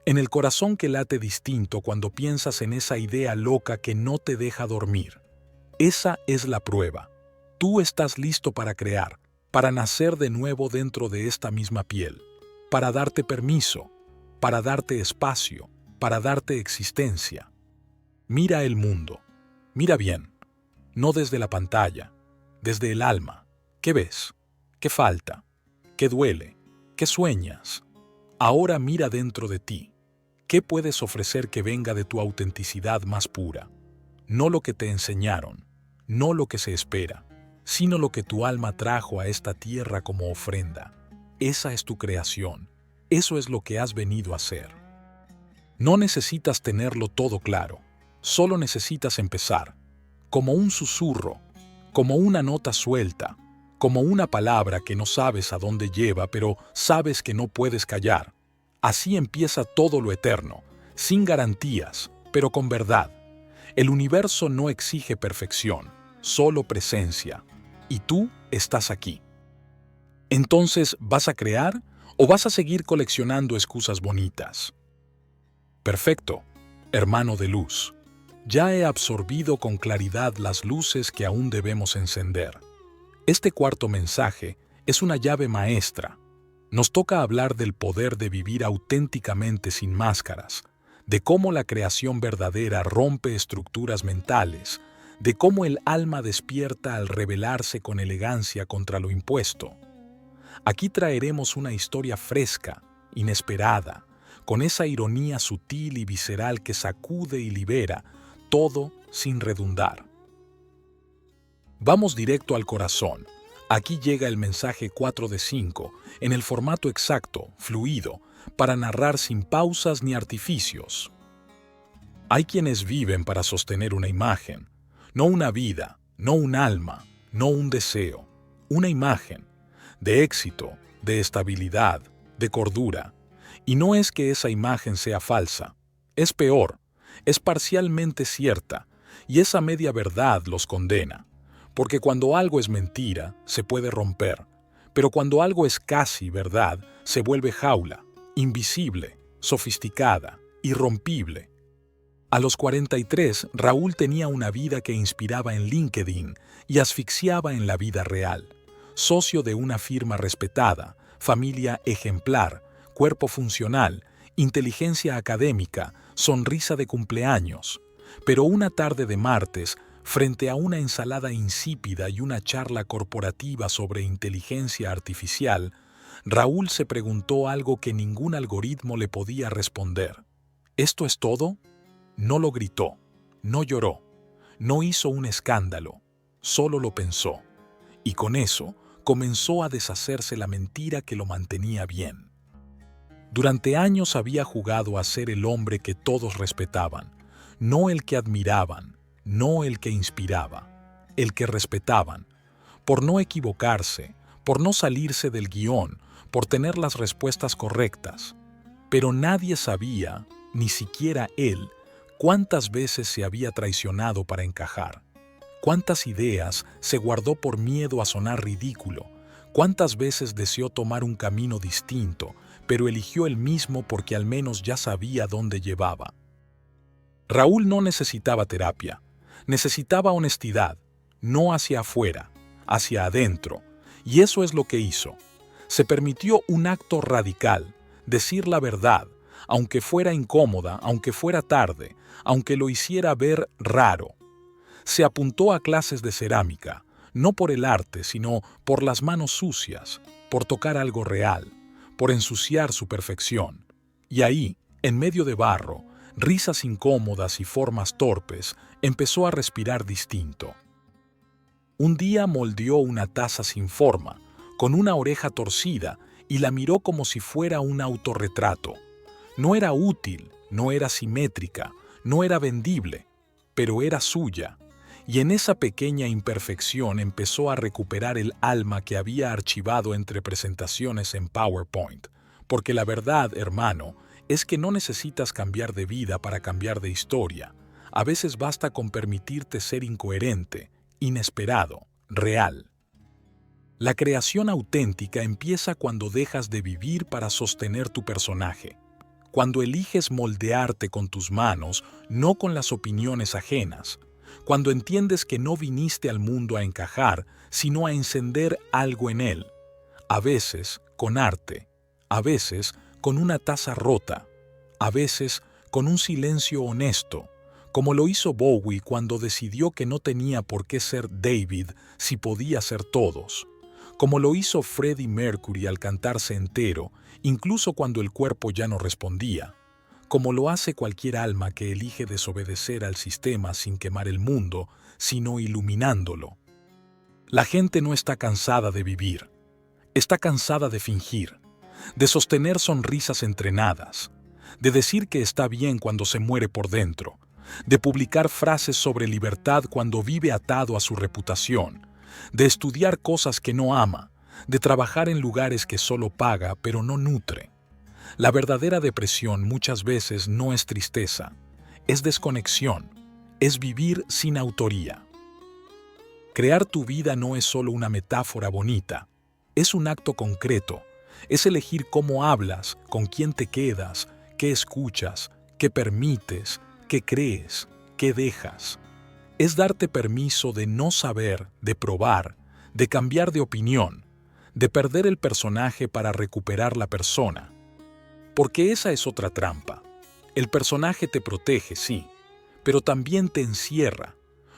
Speaker 1: En el corazón que late distinto cuando piensas en esa idea loca que no te deja dormir. Esa es la prueba. Tú estás listo para crear, para nacer de nuevo dentro de esta misma piel, para darte permiso, para darte espacio, para darte existencia. Mira el mundo. Mira bien. No desde la pantalla, desde el alma. ¿Qué ves? ¿Qué falta? ¿Qué duele? ¿Qué sueñas? Ahora mira dentro de ti. ¿Qué puedes ofrecer que venga de tu autenticidad más pura? No lo que te enseñaron, no lo que se espera, sino lo que tu alma trajo a esta tierra como ofrenda. Esa es tu creación. Eso es lo que has venido a hacer. No necesitas tenerlo todo claro. Solo necesitas empezar. Como un susurro, como una nota suelta, como una palabra que no sabes a dónde lleva, pero sabes que no puedes callar. Así empieza todo lo eterno, sin garantías, pero con verdad. El universo no exige perfección, solo presencia. Y tú estás aquí. Entonces, ¿vas a crear o vas a seguir coleccionando excusas bonitas? Perfecto, hermano de luz. Ya he absorbido con claridad las luces que aún debemos encender. Este cuarto mensaje es una llave maestra. Nos toca hablar del poder de vivir auténticamente sin máscaras, de cómo la creación verdadera rompe estructuras mentales, de cómo el alma despierta al rebelarse con elegancia contra lo impuesto. Aquí traeremos una historia fresca, inesperada, con esa ironía sutil y visceral que sacude y libera, todo sin redundar. Vamos directo al corazón. Aquí llega el mensaje 4 de 5, en el formato exacto, fluido, para narrar sin pausas ni artificios. Hay quienes viven para sostener una imagen, no una vida, no un alma, no un deseo, una imagen, de éxito, de estabilidad, de cordura. Y no es que esa imagen sea falsa, es peor, es parcialmente cierta, y esa media verdad los condena. Porque cuando algo es mentira, se puede romper, pero cuando algo es casi verdad, se vuelve jaula, invisible, sofisticada, irrompible. A los 43, Raúl tenía una vida que inspiraba en LinkedIn y asfixiaba en la vida real. Socio de una firma respetada, familia ejemplar, cuerpo funcional, inteligencia académica, sonrisa de cumpleaños. Pero una tarde de martes, frente a una ensalada insípida y una charla corporativa sobre inteligencia artificial, Raúl se preguntó algo que ningún algoritmo le podía responder. ¿Esto es todo? No lo gritó, no lloró, no hizo un escándalo, solo lo pensó. Y con eso comenzó a deshacerse la mentira que lo mantenía bien. Durante años había jugado a ser el hombre que todos respetaban, no el que admiraban, no el que inspiraba, el que respetaban, por no equivocarse, por no salirse del guión, por tener las respuestas correctas. Pero nadie sabía, ni siquiera él, cuántas veces se había traicionado para encajar. Cuántas ideas se guardó por miedo a sonar ridículo. Cuántas veces deseó tomar un camino distinto, pero eligió el mismo porque al menos ya sabía dónde llevaba. Raúl no necesitaba terapia. Necesitaba honestidad, no hacia afuera, hacia adentro. Y eso es lo que hizo. Se permitió un acto radical, decir la verdad, aunque fuera incómoda, aunque fuera tarde, aunque lo hiciera ver raro. Se apuntó a clases de cerámica, no por el arte, sino por las manos sucias, por tocar algo real, por ensuciar su perfección. Y ahí, en medio de barro, risas incómodas y formas torpes, empezó a respirar distinto. Un día moldeó una taza sin forma, con una oreja torcida, y la miró como si fuera un autorretrato. No era útil, no era simétrica, no era vendible, pero era suya. Y en esa pequeña imperfección empezó a recuperar el alma que había archivado entre presentaciones en PowerPoint. Porque la verdad, hermano, es que no necesitas cambiar de vida para cambiar de historia. A veces basta con permitirte ser incoherente, inesperado, real. La creación auténtica empieza cuando dejas de vivir para sostener tu personaje. Cuando eliges moldearte con tus manos, no con las opiniones ajenas. Cuando entiendes que no viniste al mundo a encajar, sino a encender algo en él. A veces con arte, a veces con una taza rota, a veces con un silencio honesto, como lo hizo Bowie cuando decidió que no tenía por qué ser David si podía ser todos, como lo hizo Freddie Mercury al cantarse entero, incluso cuando el cuerpo ya no respondía, como lo hace cualquier alma que elige desobedecer al sistema sin quemar el mundo, sino iluminándolo. La gente no está cansada de vivir, está cansada de fingir, de sostener sonrisas entrenadas, de decir que está bien cuando se muere por dentro, de publicar frases sobre libertad cuando vive atado a su reputación, de estudiar cosas que no ama, de trabajar en lugares que solo paga pero no nutre. La verdadera depresión muchas veces no es tristeza, es desconexión, es vivir sin autoría. Crear tu vida no es solo una metáfora bonita, es un acto concreto, es elegir cómo hablas, con quién te quedas, qué escuchas, qué permites, qué crees, qué dejas. Es darte permiso de no saber, de probar, de cambiar de opinión, de perder el personaje para recuperar la persona. Porque esa es otra trampa. El personaje te protege, sí, pero también te encierra.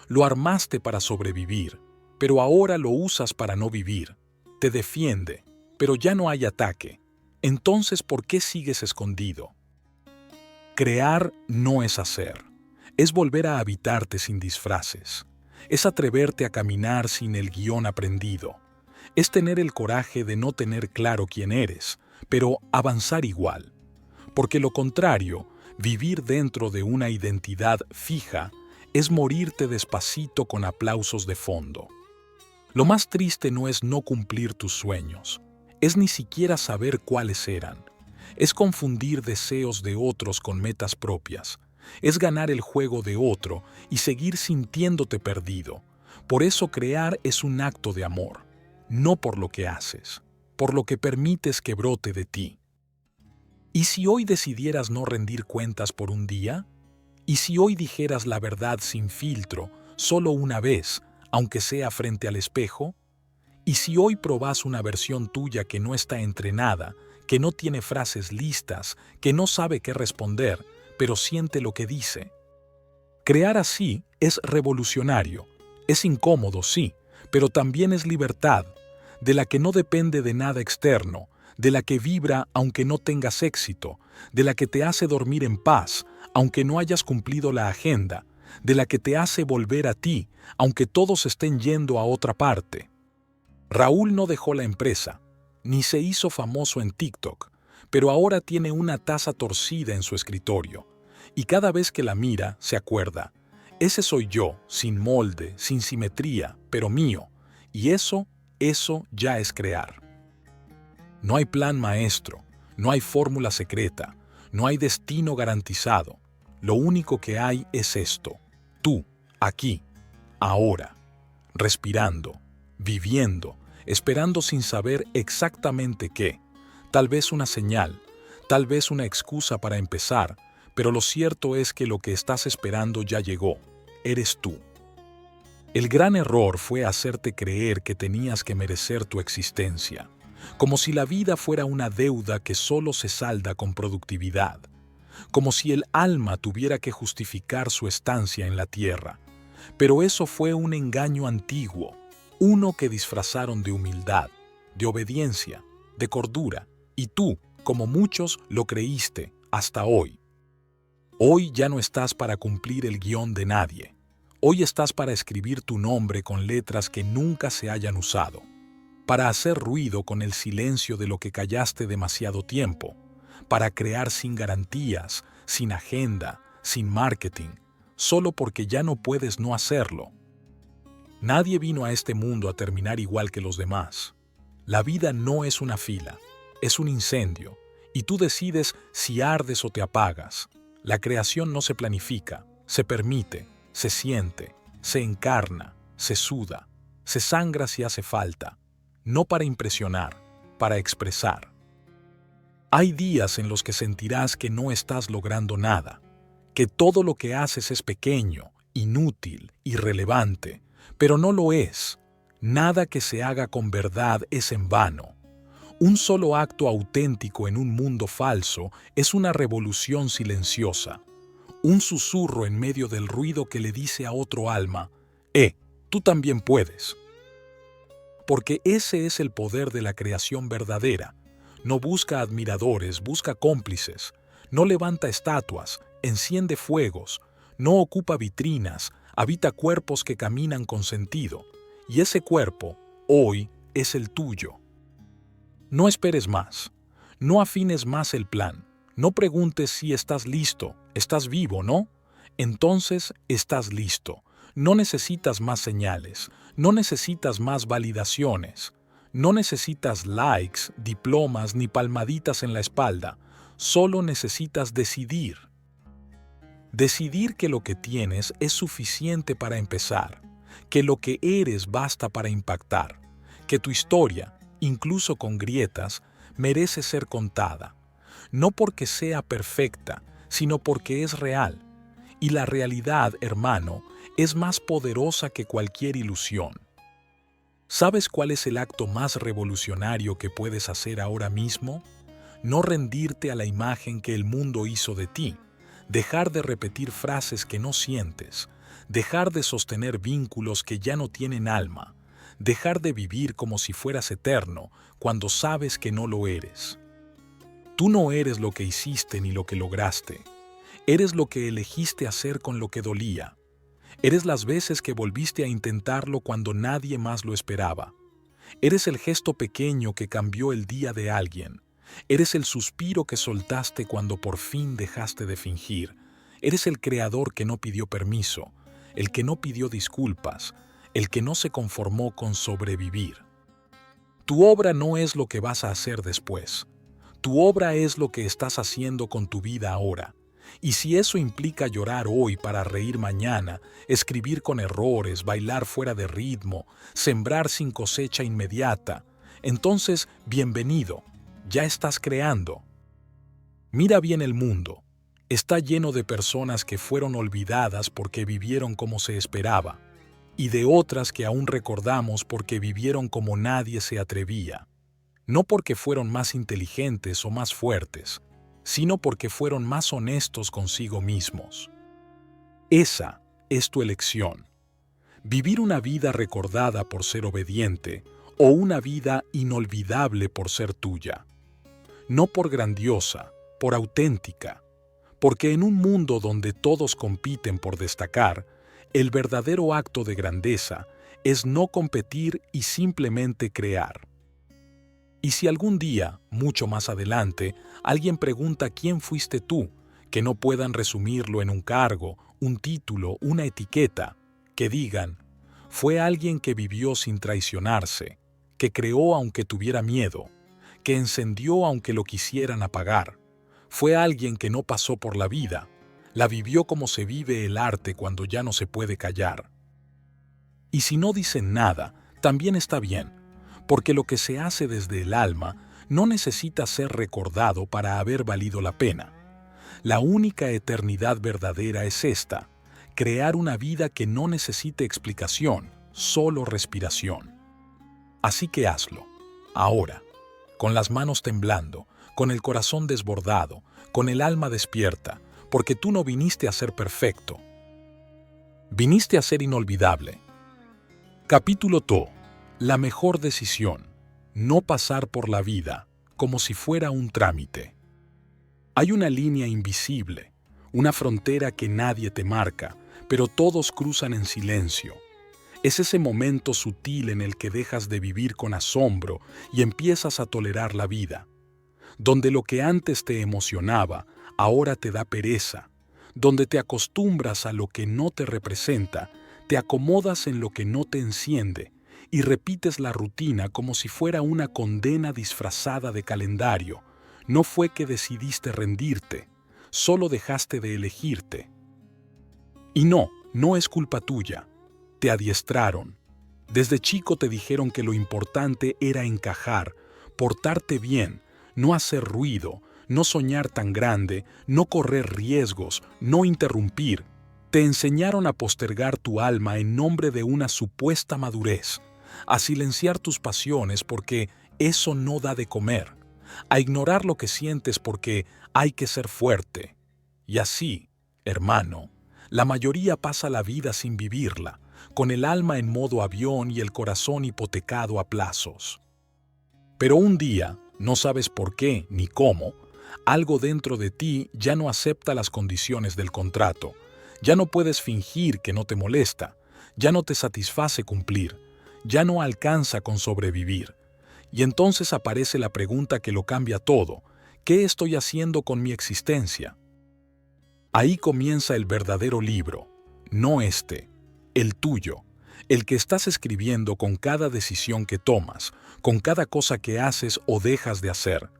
Speaker 1: Lo armaste para sobrevivir, pero ahora lo usas para no vivir. Te defiende, pero ya no hay ataque. Entonces, ¿por qué sigues escondido? Crear no es hacer. Es volver a habitarte sin disfraces. Es atreverte a caminar sin el guión aprendido. Es tener el coraje de no tener claro quién eres, pero avanzar igual. Porque lo contrario, vivir dentro de una identidad fija, es morirte despacito con aplausos de fondo. Lo más triste no es no cumplir tus sueños, es ni siquiera saber cuáles eran. Es confundir deseos de otros con metas propias. Es ganar el juego de otro y seguir sintiéndote perdido. Por eso crear es un acto de amor, no por lo que haces, por lo que permites que brote de ti. ¿Y si hoy decidieras no rendir cuentas por un día? ¿Y si hoy dijeras la verdad sin filtro, solo una vez, aunque sea frente al espejo? ¿Y si hoy probás una versión tuya que no está entrenada, que no tiene frases listas, que no sabe qué responder, pero siente lo que dice? Crear así es revolucionario. Es incómodo, sí, pero también es libertad, de la que no depende de nada externo, de la que vibra aunque no tengas éxito, de la que te hace dormir en paz, aunque no hayas cumplido la agenda, de la que te hace volver a ti, aunque todos estén yendo a otra parte. Raúl no dejó la empresa, ni se hizo famoso en TikTok, pero ahora tiene una taza torcida en su escritorio, y cada vez que la mira se acuerda, ese soy yo, sin molde, sin simetría, pero mío, Y eso ya es crear. No hay plan maestro, no hay fórmula secreta, no hay destino garantizado. Lo único que hay es esto. Tú, aquí, ahora, respirando, viviendo, esperando sin saber exactamente qué. Tal vez una señal, tal vez una excusa para empezar, pero lo cierto es que lo que estás esperando ya llegó. Eres tú. El gran error fue hacerte creer que tenías que merecer tu existencia, como si la vida fuera una deuda que solo se salda con productividad, como si el alma tuviera que justificar su estancia en la tierra. Pero eso fue un engaño antiguo, uno que disfrazaron de humildad, de obediencia, de cordura, y tú, como muchos, lo creíste hasta hoy. Hoy ya no estás para cumplir el guión de nadie. Hoy estás para escribir tu nombre con letras que nunca se hayan usado, para hacer ruido con el silencio de lo que callaste demasiado tiempo, para crear sin garantías, sin agenda, sin marketing, solo porque ya no puedes no hacerlo. Nadie vino a este mundo a terminar igual que los demás. La vida no es una fila, es un incendio, y tú decides si ardes o te apagas. La creación no se planifica, se permite, se siente, se encarna, se suda, se sangra si hace falta, no para impresionar, para expresar. Hay días en los que sentirás que no estás logrando nada, que todo lo que haces es pequeño, inútil, irrelevante, pero no lo es. Nada que se haga con verdad es en vano. Un solo acto auténtico en un mundo falso es una revolución silenciosa, un susurro en medio del ruido que le dice a otro alma, tú también puedes. Porque ese es el poder de la creación verdadera. No busca admiradores, busca cómplices. No levanta estatuas, enciende fuegos, no ocupa vitrinas, habita cuerpos que caminan con sentido. Y ese cuerpo, hoy, es el tuyo. No esperes más. No afines más el plan. No preguntes si estás listo. Estás vivo, ¿no? Entonces estás listo. No necesitas más señales. No necesitas más validaciones. No necesitas likes, diplomas ni palmaditas en la espalda. Solo necesitas decidir. Decidir que lo que tienes es suficiente para empezar, que lo que eres basta para impactar, que tu historia, incluso con grietas, merece ser contada, no porque sea perfecta, sino porque es real. Y la realidad, hermano, es más poderosa que cualquier ilusión. ¿Sabes cuál es el acto más revolucionario que puedes hacer ahora mismo? No rendirte a la imagen que el mundo hizo de ti, dejar de repetir frases que no sientes, dejar de sostener vínculos que ya no tienen alma, dejar de vivir como si fueras eterno cuando sabes que no lo eres. Tú no eres lo que hiciste ni lo que lograste. Eres lo que elegiste hacer con lo que dolía. Eres las veces que volviste a intentarlo cuando nadie más lo esperaba. Eres el gesto pequeño que cambió el día de alguien. Eres el suspiro que soltaste cuando por fin dejaste de fingir. Eres el creador que no pidió permiso, el que no pidió disculpas, el que no se conformó con sobrevivir. Tu obra no es lo que vas a hacer después. Tu obra es lo que estás haciendo con tu vida ahora. Y si eso implica llorar hoy para reír mañana, escribir con errores, bailar fuera de ritmo, sembrar sin cosecha inmediata, entonces, bienvenido, ya estás creando. Mira bien el mundo. Está lleno de personas que fueron olvidadas porque vivieron como se esperaba, y de otras que aún recordamos porque vivieron como nadie se atrevía. No porque fueron más inteligentes o más fuertes, sino porque fueron más honestos consigo mismos. Esa es tu elección. Vivir una vida recordada por ser obediente o una vida inolvidable por ser tuya. No por grandiosa, por auténtica. Porque en un mundo donde todos compiten por destacar, el verdadero acto de grandeza es no competir y simplemente crear. Y si algún día, mucho más adelante, alguien pregunta quién fuiste tú, que no puedan resumirlo en un cargo, un título, una etiqueta, que digan, Fue alguien que vivió sin traicionarse, que creó aunque tuviera miedo, que encendió aunque lo quisieran apagar. Fue alguien que no pasó por la vida, la vivió como se vive el arte cuando ya no se puede callar. Y si no dicen nada, también está bien, porque lo que se hace desde el alma no necesita ser recordado para haber valido la pena. La única eternidad verdadera es esta: crear una vida que no necesite explicación, solo respiración. Así que hazlo, ahora, con las manos temblando, con el corazón desbordado, con el alma despierta, porque tú no viniste a ser perfecto. Viniste a ser inolvidable. Capítulo 2. La mejor decisión: no pasar por la vida como si fuera un trámite. Hay una línea invisible, una frontera que nadie te marca, pero todos cruzan en silencio. Es ese momento sutil en el que dejas de vivir con asombro y empiezas a tolerar la vida, donde lo que antes te emocionaba, ahora te da pereza, donde te acostumbras a lo que no te representa, te acomodas en lo que no te enciende y repites la rutina como si fuera una condena disfrazada de calendario. No fue que decidiste rendirte, solo dejaste de elegirte. Y no es culpa tuya. Te adiestraron. Desde chico te dijeron que lo importante era encajar, portarte bien, no hacer ruido, no soñar tan grande, no correr riesgos, no interrumpir. Te enseñaron a postergar tu alma en nombre de una supuesta madurez, a silenciar tus pasiones porque eso no da de comer, a ignorar lo que sientes porque hay que ser fuerte. Y así, hermano, la mayoría pasa la vida sin vivirla, con el alma en modo avión y el corazón hipotecado a plazos. Pero un día, no sabes por qué ni cómo, algo dentro de ti ya no acepta las condiciones del contrato, ya no puedes fingir que no te molesta, ya no te satisface cumplir, ya no alcanza con sobrevivir. Y entonces aparece la pregunta que lo cambia todo: ¿qué estoy haciendo con mi existencia? Ahí comienza el verdadero libro, no este, el tuyo, el que estás escribiendo con cada decisión que tomas, con cada cosa que haces o dejas de hacer.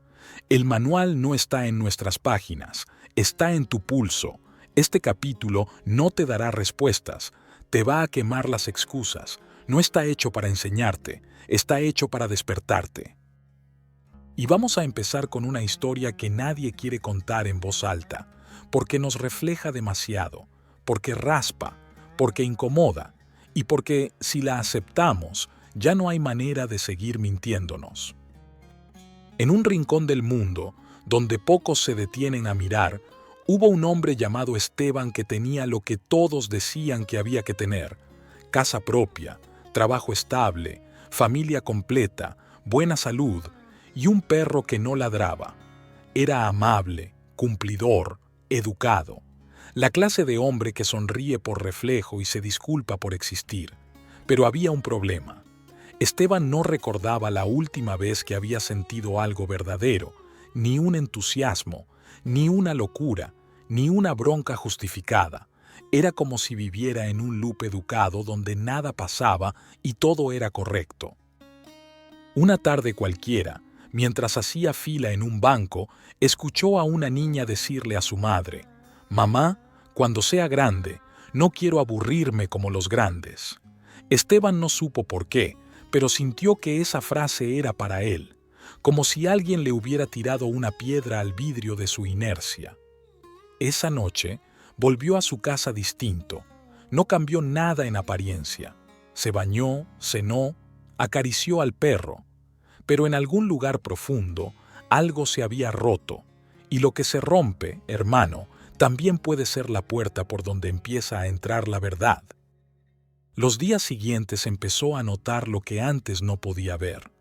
Speaker 1: El manual no está en nuestras páginas, está en tu pulso. Este capítulo no te dará respuestas, te va a quemar las excusas. No está hecho para enseñarte, está hecho para despertarte. Y vamos a empezar con una historia que nadie quiere contar en voz alta, porque nos refleja demasiado, porque raspa, porque incomoda, y porque si la aceptamos, ya no hay manera de seguir mintiéndonos. En un rincón del mundo, donde pocos se detienen a mirar, hubo un hombre llamado Esteban que tenía lo que todos decían que había que tener: casa propia, trabajo estable, familia completa, buena salud y un perro que no ladraba. Era amable, cumplidor, educado. La clase de hombre que sonríe por reflejo y se disculpa por existir. Pero había un problema. Esteban no recordaba la última vez que había sentido algo verdadero, ni un entusiasmo, ni una locura, ni una bronca justificada. Era como si viviera en un loop educado donde nada pasaba y todo era correcto. Una tarde cualquiera, mientras hacía fila en un banco, escuchó a una niña decirle a su madre: «Mamá, cuando sea grande, no quiero aburrirme como los grandes». Esteban no supo por qué, pero sintió que esa frase era para él, como si alguien le hubiera tirado una piedra al vidrio de su inercia. Esa noche, volvió a su casa distinto. No cambió nada en apariencia. Se bañó, cenó, acarició al perro. Pero en algún lugar profundo, algo se había roto. Y lo que se rompe, hermano, también puede ser la puerta por donde empieza a entrar la verdad. Los días siguientes empezó a notar lo que antes no podía ver: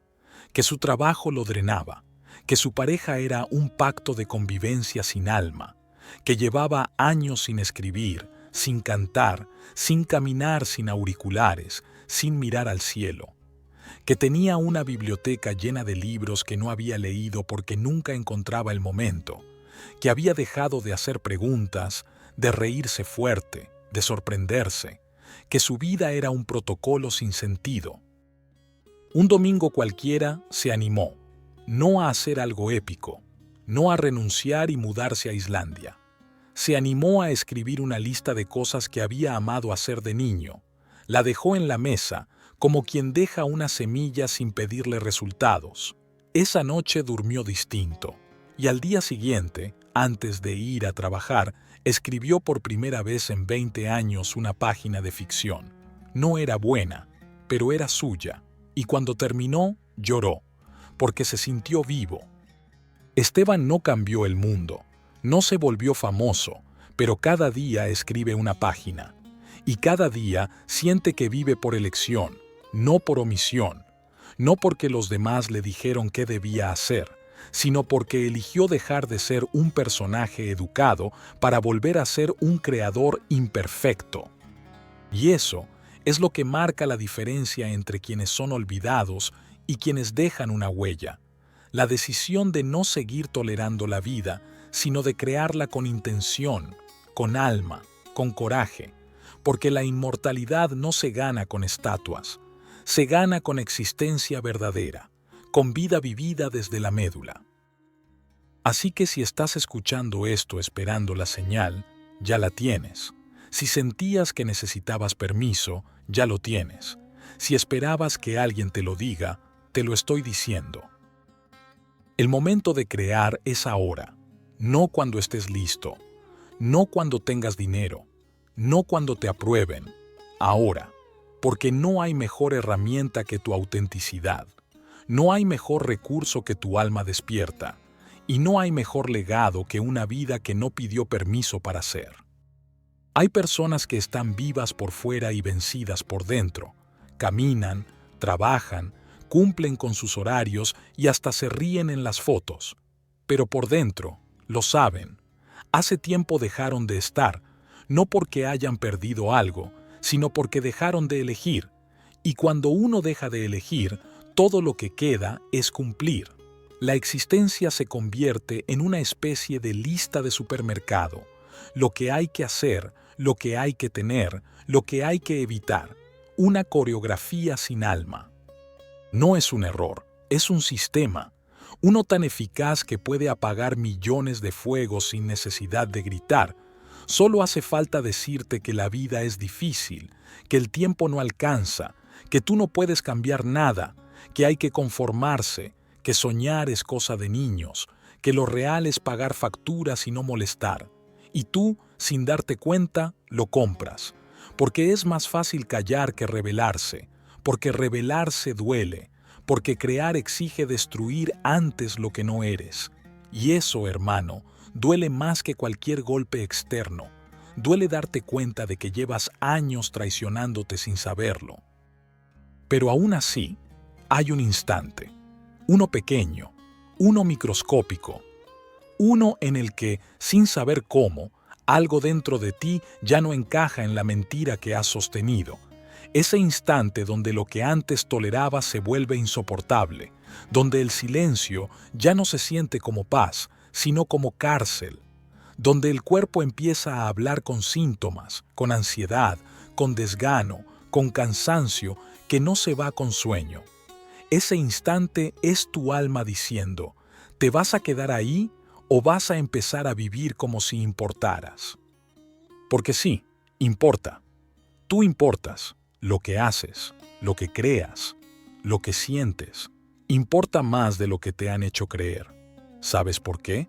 Speaker 1: que su trabajo lo drenaba, que su pareja era un pacto de convivencia sin alma, que llevaba años sin escribir, sin cantar, sin caminar sin auriculares, sin mirar al cielo, que tenía una biblioteca llena de libros que no había leído porque nunca encontraba el momento, que había dejado de hacer preguntas, de reírse fuerte, de sorprenderse, que su vida era un protocolo sin sentido. Un domingo cualquiera se animó, no a hacer algo épico, no a renunciar y mudarse a Islandia. Se animó a escribir una lista de cosas que había amado hacer de niño. La dejó en la mesa, como quien deja una semilla sin pedirle resultados. Esa noche durmió distinto, y al día siguiente, antes de ir a trabajar, escribió por primera vez en 20 años una página de ficción. No era buena, pero era suya, y cuando terminó, lloró, porque se sintió vivo. Esteban no cambió el mundo, no se volvió famoso, pero cada día escribe una página, y cada día siente que vive por elección, no por omisión, no porque los demás le dijeron qué debía hacer, sino porque eligió dejar de ser un personaje educado para volver a ser un creador imperfecto. Y eso es lo que marca la diferencia entre quienes son olvidados y quienes dejan una huella. La decisión de no seguir tolerando la vida, sino de crearla con intención, con alma, con coraje, porque la inmortalidad no se gana con estatuas, se gana con existencia verdadera, con vida vivida desde la médula. Así que si estás escuchando esto esperando la señal, ya la tienes. Si sentías que necesitabas permiso, ya lo tienes. Si esperabas que alguien te lo diga, te lo estoy diciendo. El momento de crear es ahora, no cuando estés listo, no cuando tengas dinero, no cuando te aprueben, ahora, porque no hay mejor herramienta que tu autenticidad, no hay mejor recurso que tu alma despierta, y no hay mejor legado que una vida que no pidió permiso para ser. Hay personas que están vivas por fuera y vencidas por dentro, caminan, trabajan, cumplen con sus horarios y hasta se ríen en las fotos. Pero por dentro, lo saben. Hace tiempo dejaron de estar, no porque hayan perdido algo, sino porque dejaron de elegir. Y cuando uno deja de elegir, todo lo que queda es cumplir. La existencia se convierte en una especie de lista de supermercado. Lo que hay que hacer, lo que hay que tener, lo que hay que evitar. Una coreografía sin alma. No es un error, es un sistema. Uno tan eficaz que puede apagar millones de fuegos sin necesidad de gritar. Solo hace falta decirte que la vida es difícil, que el tiempo no alcanza, que tú no puedes cambiar nada, que hay que conformarse, que soñar es cosa de niños, que lo real es pagar facturas y no molestar. Y tú, sin darte cuenta, lo compras. Porque es más fácil callar que rebelarse, porque rebelarse duele, porque crear exige destruir antes lo que no eres. Y eso, hermano, duele más que cualquier golpe externo. Duele darte cuenta de que llevas años traicionándote sin saberlo. Pero aún así, hay un instante, uno pequeño, uno microscópico, uno en el que, sin saber cómo, algo dentro de ti ya no encaja en la mentira que has sostenido. Ese instante donde lo que antes tolerabas se vuelve insoportable, donde el silencio ya no se siente como paz, sino como cárcel, donde el cuerpo empieza a hablar con síntomas, con ansiedad, con desgano, con cansancio que no se va con sueño. Ese instante es tu alma diciendo, ¿te vas a quedar ahí o vas a empezar a vivir como si importaras? Porque sí, importa. Tú importas. Lo que haces, lo que creas, lo que sientes, importa más de lo que te han hecho creer. ¿Sabes por qué?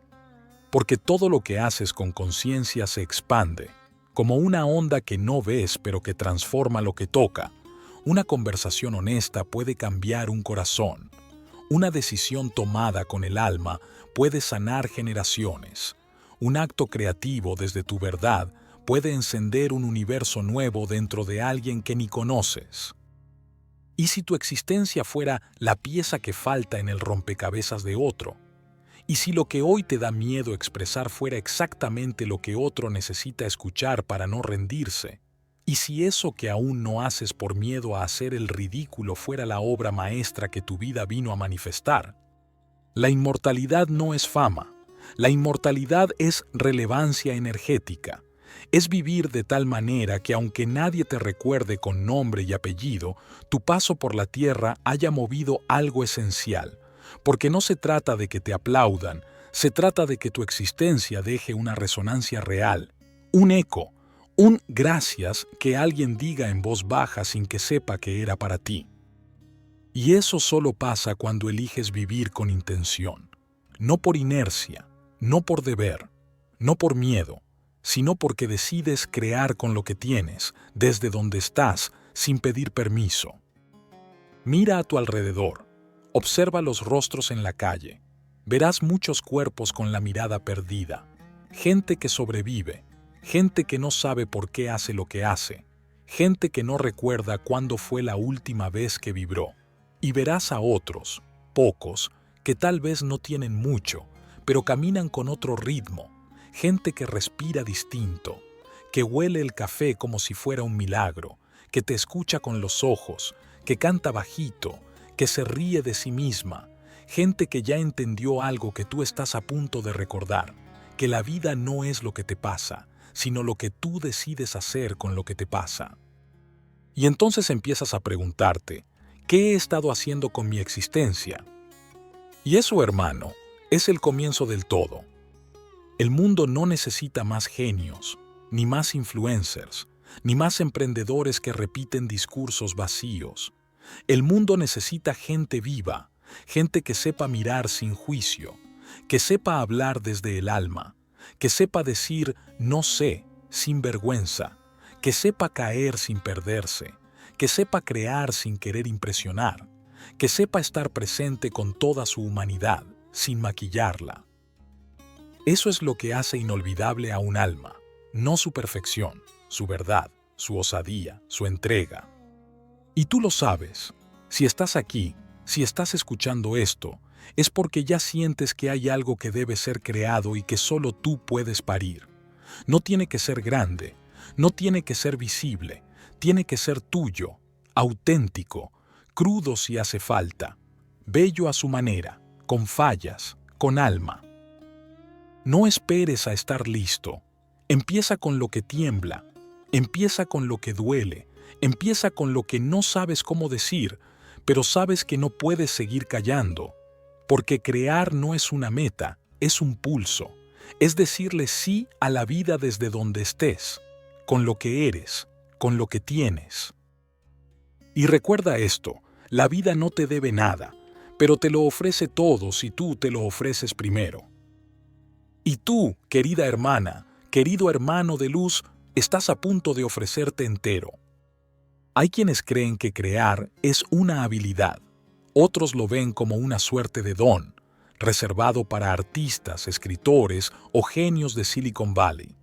Speaker 1: Porque todo lo que haces con conciencia se expande, como una onda que no ves pero que transforma lo que toca. Una conversación honesta puede cambiar un corazón. Una decisión tomada con el alma puede sanar generaciones. Un acto creativo desde tu verdad puede encender un universo nuevo dentro de alguien que ni conoces. ¿Y si tu existencia fuera la pieza que falta en el rompecabezas de otro? ¿Y si lo que hoy te da miedo expresar fuera exactamente lo que otro necesita escuchar para no rendirse? ¿Y si eso que aún no haces por miedo a hacer el ridículo fuera la obra maestra que tu vida vino a manifestar? La inmortalidad no es fama. La inmortalidad es relevancia energética. Es vivir de tal manera que aunque nadie te recuerde con nombre y apellido, tu paso por la tierra haya movido algo esencial, porque no se trata de que te aplaudan, se trata de que tu existencia deje una resonancia real, un eco, un gracias que alguien diga en voz baja sin que sepa que era para ti. Y eso solo pasa cuando eliges vivir con intención, no por inercia, no por deber, no por miedo, sino porque decides crear con lo que tienes, desde donde estás, sin pedir permiso. Mira a tu alrededor, observa los rostros en la calle, verás muchos cuerpos con la mirada perdida, gente que sobrevive, gente que no sabe por qué hace lo que hace, gente que no recuerda cuándo fue la última vez que vibró. Y verás a otros, pocos, que tal vez no tienen mucho, pero caminan con otro ritmo, gente que respira distinto, que huele el café como si fuera un milagro, que te escucha con los ojos, que canta bajito, que se ríe de sí misma, gente que ya entendió algo que tú estás a punto de recordar, que la vida no es lo que te pasa, sino lo que tú decides hacer con lo que te pasa. Y entonces empiezas a preguntarte, ¿qué he estado haciendo con mi existencia? Y eso, hermano, es el comienzo del todo. El mundo no necesita más genios, ni más influencers, ni más emprendedores que repiten discursos vacíos. El mundo necesita gente viva, gente que sepa mirar sin juicio, que sepa hablar desde el alma, que sepa decir no sé sin vergüenza, que sepa caer sin perderse, que sepa crear sin querer impresionar, que sepa estar presente con toda su humanidad, sin maquillarla. Eso es lo que hace inolvidable a un alma, no su perfección, su verdad, su osadía, su entrega. Y tú lo sabes, si estás aquí, si estás escuchando esto, es porque ya sientes que hay algo que debe ser creado y que solo tú puedes parir. No tiene que ser grande, no tiene que ser visible, tiene que ser tuyo, auténtico, crudo si hace falta, bello a su manera, con fallas, con alma. No esperes a estar listo. Empieza con lo que tiembla, empieza con lo que duele, empieza con lo que no sabes cómo decir, pero sabes que no puedes seguir callando, porque crear no es una meta, es un pulso, es decirle sí a la vida desde donde estés, con lo que eres, con lo que tienes. Y recuerda esto, la vida no te debe nada, pero te lo ofrece todo si tú te lo ofreces primero. Y tú, querida hermana, querido hermano de luz, estás a punto de ofrecerte entero. Hay quienes creen que crear es una habilidad, otros lo ven como una suerte de don, reservado para artistas, escritores o genios de Silicon Valley.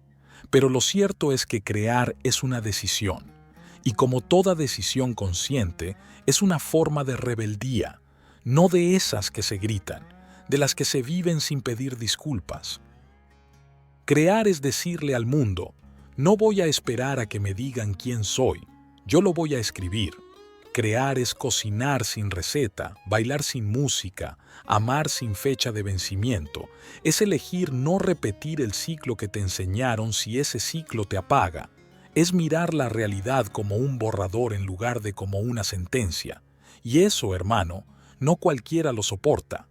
Speaker 1: Pero lo cierto es que crear es una decisión, y como toda decisión consciente, es una forma de rebeldía, no de esas que se gritan, de las que se viven sin pedir disculpas. Crear es decirle al mundo, no voy a esperar a que me digan quién soy, yo lo voy a escribir. Crear es cocinar sin receta, bailar sin música, amar sin fecha de vencimiento. Es elegir no repetir el ciclo que te enseñaron si ese ciclo te apaga. Es mirar la realidad como un borrador en lugar de como una sentencia. Y eso, hermano, no cualquiera lo soporta.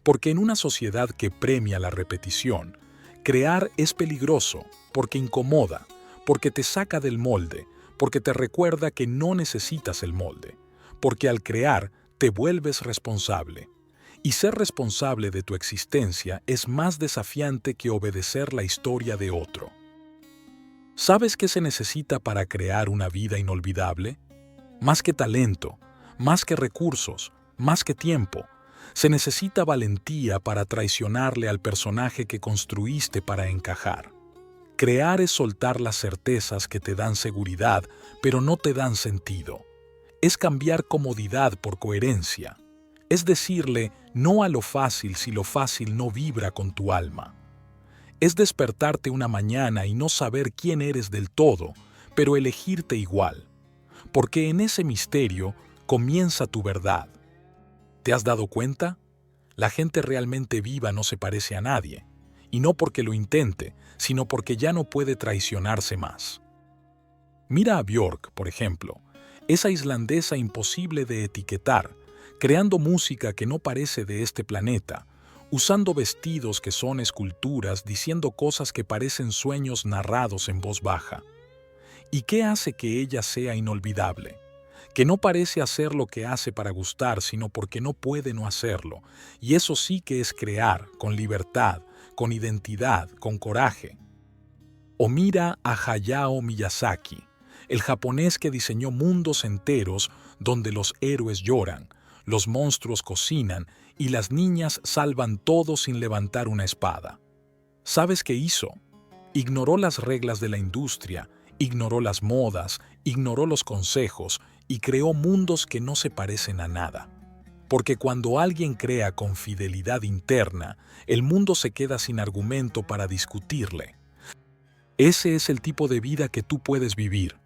Speaker 1: Porque en una sociedad que premia la repetición, crear es peligroso, porque incomoda, porque te saca del molde, porque te recuerda que no necesitas el molde, porque al crear te vuelves responsable. Y ser responsable de tu existencia es más desafiante que obedecer la historia de otro. ¿Sabes qué se necesita para crear una vida inolvidable? Más que talento, más que recursos, más que tiempo, se necesita valentía para traicionarle al personaje que construiste para encajar. Crear es soltar las certezas que te dan seguridad, pero no te dan sentido. Es cambiar comodidad por coherencia. Es decirle no a lo fácil si lo fácil no vibra con tu alma. Es despertarte una mañana y no saber quién eres del todo, pero elegirte igual. Porque en ese misterio comienza tu verdad. ¿Te has dado cuenta? La gente realmente viva no se parece a nadie. y no porque lo intente, sino porque ya no puede traicionarse más. Mira a Björk, por ejemplo, esa islandesa imposible de etiquetar, creando música que no parece de este planeta, usando vestidos que son esculturas, diciendo cosas que parecen sueños narrados en voz baja. ¿Y qué hace que ella sea inolvidable? Que no parece hacer lo que hace para gustar, sino porque no puede no hacerlo. Y eso sí que es crear, con libertad, con identidad, con coraje. O mira a Hayao Miyazaki, el japonés que diseñó mundos enteros donde los héroes lloran, los monstruos cocinan y las niñas salvan todo sin levantar una espada. ¿Sabes qué hizo? Ignoró las reglas de la industria, ignoró las modas, ignoró los consejos y creó mundos que no se parecen a nada. Porque cuando alguien crea con fidelidad interna, el mundo se queda sin argumento para discutirle. Ese es el tipo de vida que tú puedes vivir,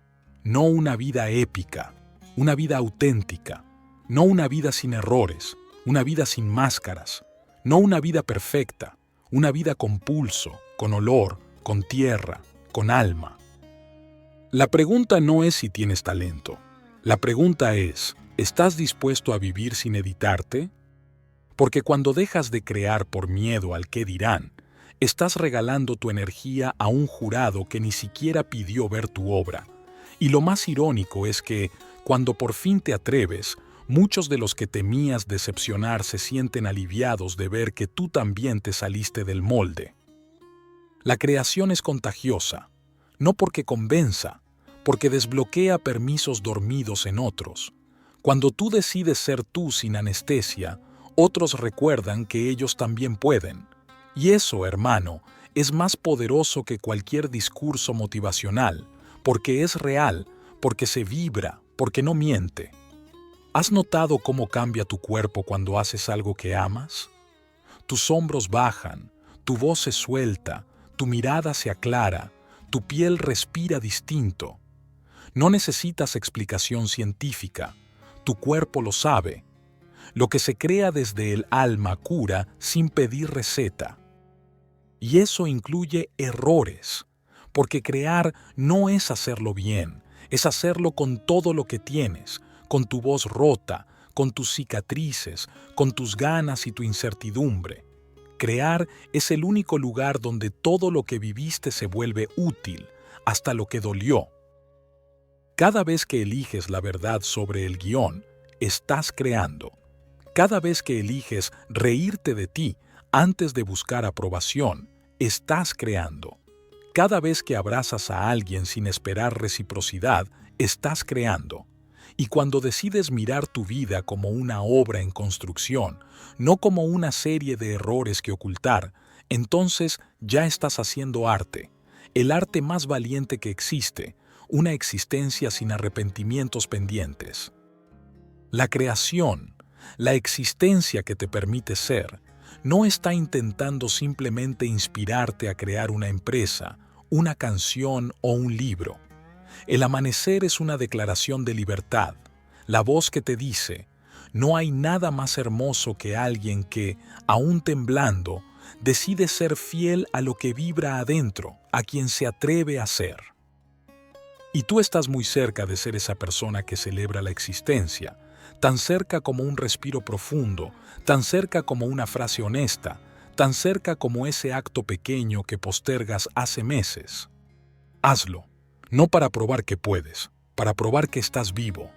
Speaker 1: no una vida épica, una vida auténtica, no una vida sin errores, una vida sin máscaras, no una vida perfecta, una vida con pulso, con olor, con tierra, con alma. La pregunta no es si tienes talento. La pregunta es, ¿estás dispuesto a vivir sin editarte? Porque cuando dejas de crear por miedo al qué dirán, estás regalando tu energía a un jurado que ni siquiera pidió ver tu obra. Y lo más irónico es que, cuando por fin te atreves, muchos de los que temías decepcionar se sienten aliviados de ver que tú también te saliste del molde. La creación es contagiosa, no porque convenza, porque desbloquea permisos dormidos en otros. Cuando tú decides ser tú sin anestesia, otros recuerdan que ellos también pueden. Y eso, hermano, es más poderoso que cualquier discurso motivacional, porque es real, porque se vibra, porque no miente. ¿Has notado cómo cambia tu cuerpo cuando haces algo que amas? Tus hombros bajan, tu voz se suelta, tu mirada se aclara, tu piel respira distinto. No necesitas explicación científica, tu cuerpo lo sabe. Lo que se crea desde el alma cura sin pedir receta. Y eso incluye errores, porque crear no es hacerlo bien, es hacerlo con todo lo que tienes, con tu voz rota, con tus cicatrices, con tus ganas y tu incertidumbre. Crear es el único lugar donde todo lo que viviste se vuelve útil, hasta lo que dolió. Cada vez que eliges la verdad sobre el guión, estás creando. Cada vez que eliges reírte de ti antes de buscar aprobación, estás creando. Cada vez que abrazas a alguien sin esperar reciprocidad, estás creando. Y cuando decides mirar tu vida como una obra en construcción, no como una serie de errores que ocultar, entonces ya estás haciendo arte, el arte más valiente que existe, una existencia sin arrepentimientos pendientes. La creación, la existencia que te permite ser, no está intentando simplemente inspirarte a crear una empresa, una canción o un libro. El amanecer es una declaración de libertad, la voz que te dice, no hay nada más hermoso que alguien que, aún temblando, decide ser fiel a lo que vibra adentro, a quien se atreve a ser. Y tú estás muy cerca de ser esa persona que celebra la existencia, tan cerca como un respiro profundo, tan cerca como una frase honesta, tan cerca como ese acto pequeño que postergas hace meses. Hazlo, no para probar que puedes, para probar que estás vivo.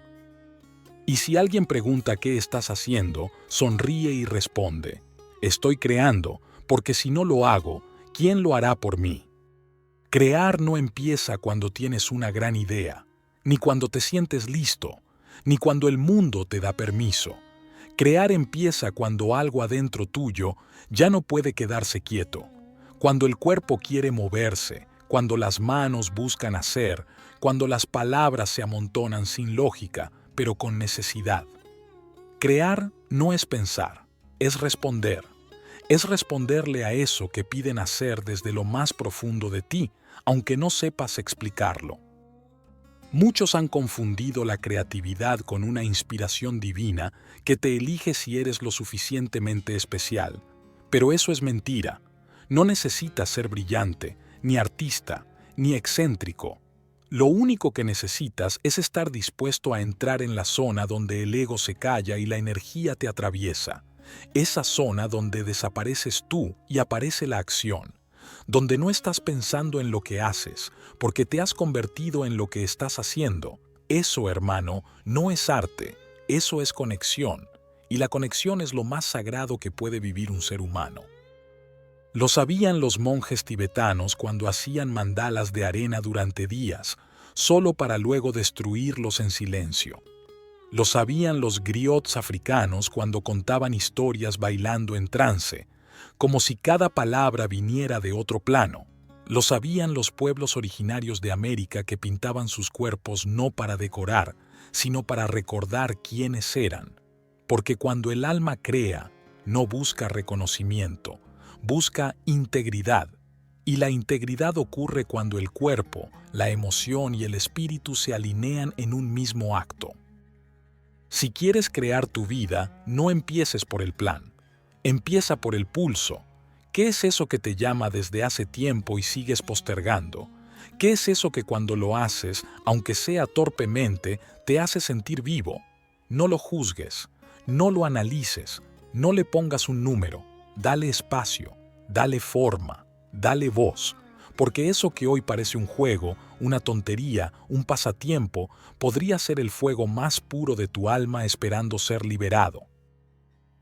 Speaker 1: Y si alguien pregunta qué estás haciendo, sonríe y responde, estoy creando, porque si no lo hago, ¿quién lo hará por mí? Crear no empieza cuando tienes una gran idea, ni cuando te sientes listo, ni cuando el mundo te da permiso. Crear empieza cuando algo adentro tuyo ya no puede quedarse quieto, cuando el cuerpo quiere moverse, cuando las manos buscan hacer, cuando las palabras se amontonan sin lógica, pero con necesidad. Crear no es pensar, es responder. Es responderle a eso que piden hacer desde lo más profundo de ti, aunque no sepas explicarlo. Muchos han confundido la creatividad con una inspiración divina que te elige si eres lo suficientemente especial, pero eso es mentira. No necesitas ser brillante, ni artista, ni excéntrico. Lo único que necesitas es estar dispuesto a entrar en la zona donde el ego se calla y la energía te atraviesa. Esa zona donde desapareces tú y aparece la acción. Donde no estás pensando en lo que haces, porque te has convertido en lo que estás haciendo. Eso, hermano, no es arte, eso es conexión. Y la conexión es lo más sagrado que puede vivir un ser humano. Lo sabían los monjes tibetanos cuando hacían mandalas de arena durante días, solo para luego destruirlos en silencio. Lo sabían los griots africanos cuando contaban historias bailando en trance, como si cada palabra viniera de otro plano. Lo sabían los pueblos originarios de América que pintaban sus cuerpos no para decorar, sino para recordar quiénes eran. Porque cuando el alma crea, no busca reconocimiento, busca integridad. Y la integridad ocurre cuando el cuerpo, la emoción y el espíritu se alinean en un mismo acto. Si quieres crear tu vida, no empieces por el plan. Empieza por el pulso. ¿Qué es eso que te llama desde hace tiempo y sigues postergando? ¿Qué es eso que cuando lo haces, aunque sea torpemente, te hace sentir vivo? No lo juzgues, no lo analices, no le pongas un número, dale espacio, dale forma, dale voz, porque eso que hoy parece un juego, una tontería, un pasatiempo, podría ser el fuego más puro de tu alma esperando ser liberado.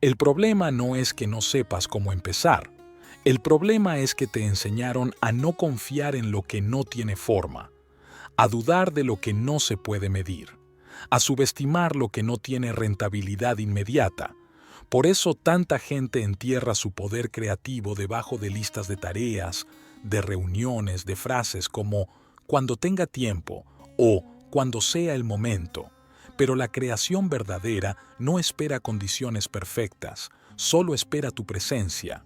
Speaker 1: El problema no es que no sepas cómo empezar. El problema es que te enseñaron a no confiar en lo que no tiene forma, a dudar de lo que no se puede medir, a subestimar lo que no tiene rentabilidad inmediata. Por eso tanta gente entierra su poder creativo debajo de listas de tareas, de reuniones, de frases como «cuando tenga tiempo» o «cuando sea el momento». Pero la creación verdadera no espera condiciones perfectas, solo espera tu presencia.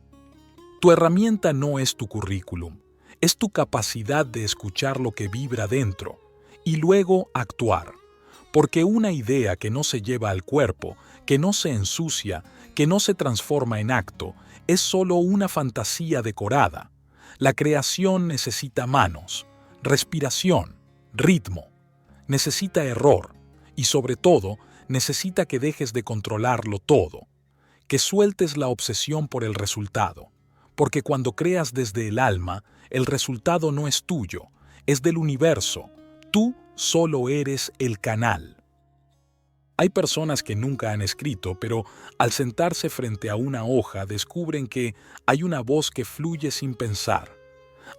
Speaker 1: Tu herramienta no es tu currículum, es tu capacidad de escuchar lo que vibra dentro y luego actuar. Porque una idea que no se lleva al cuerpo, que no se ensucia, que no se transforma en acto, es solo una fantasía decorada. La creación necesita manos, respiración, ritmo, necesita error y sobre todo necesita que dejes de controlarlo todo, que sueltes la obsesión por el resultado. Porque cuando creas desde el alma, el resultado no es tuyo, es del universo. Tú solo eres el canal. Hay personas que nunca han escrito, pero al sentarse frente a una hoja descubren que hay una voz que fluye sin pensar.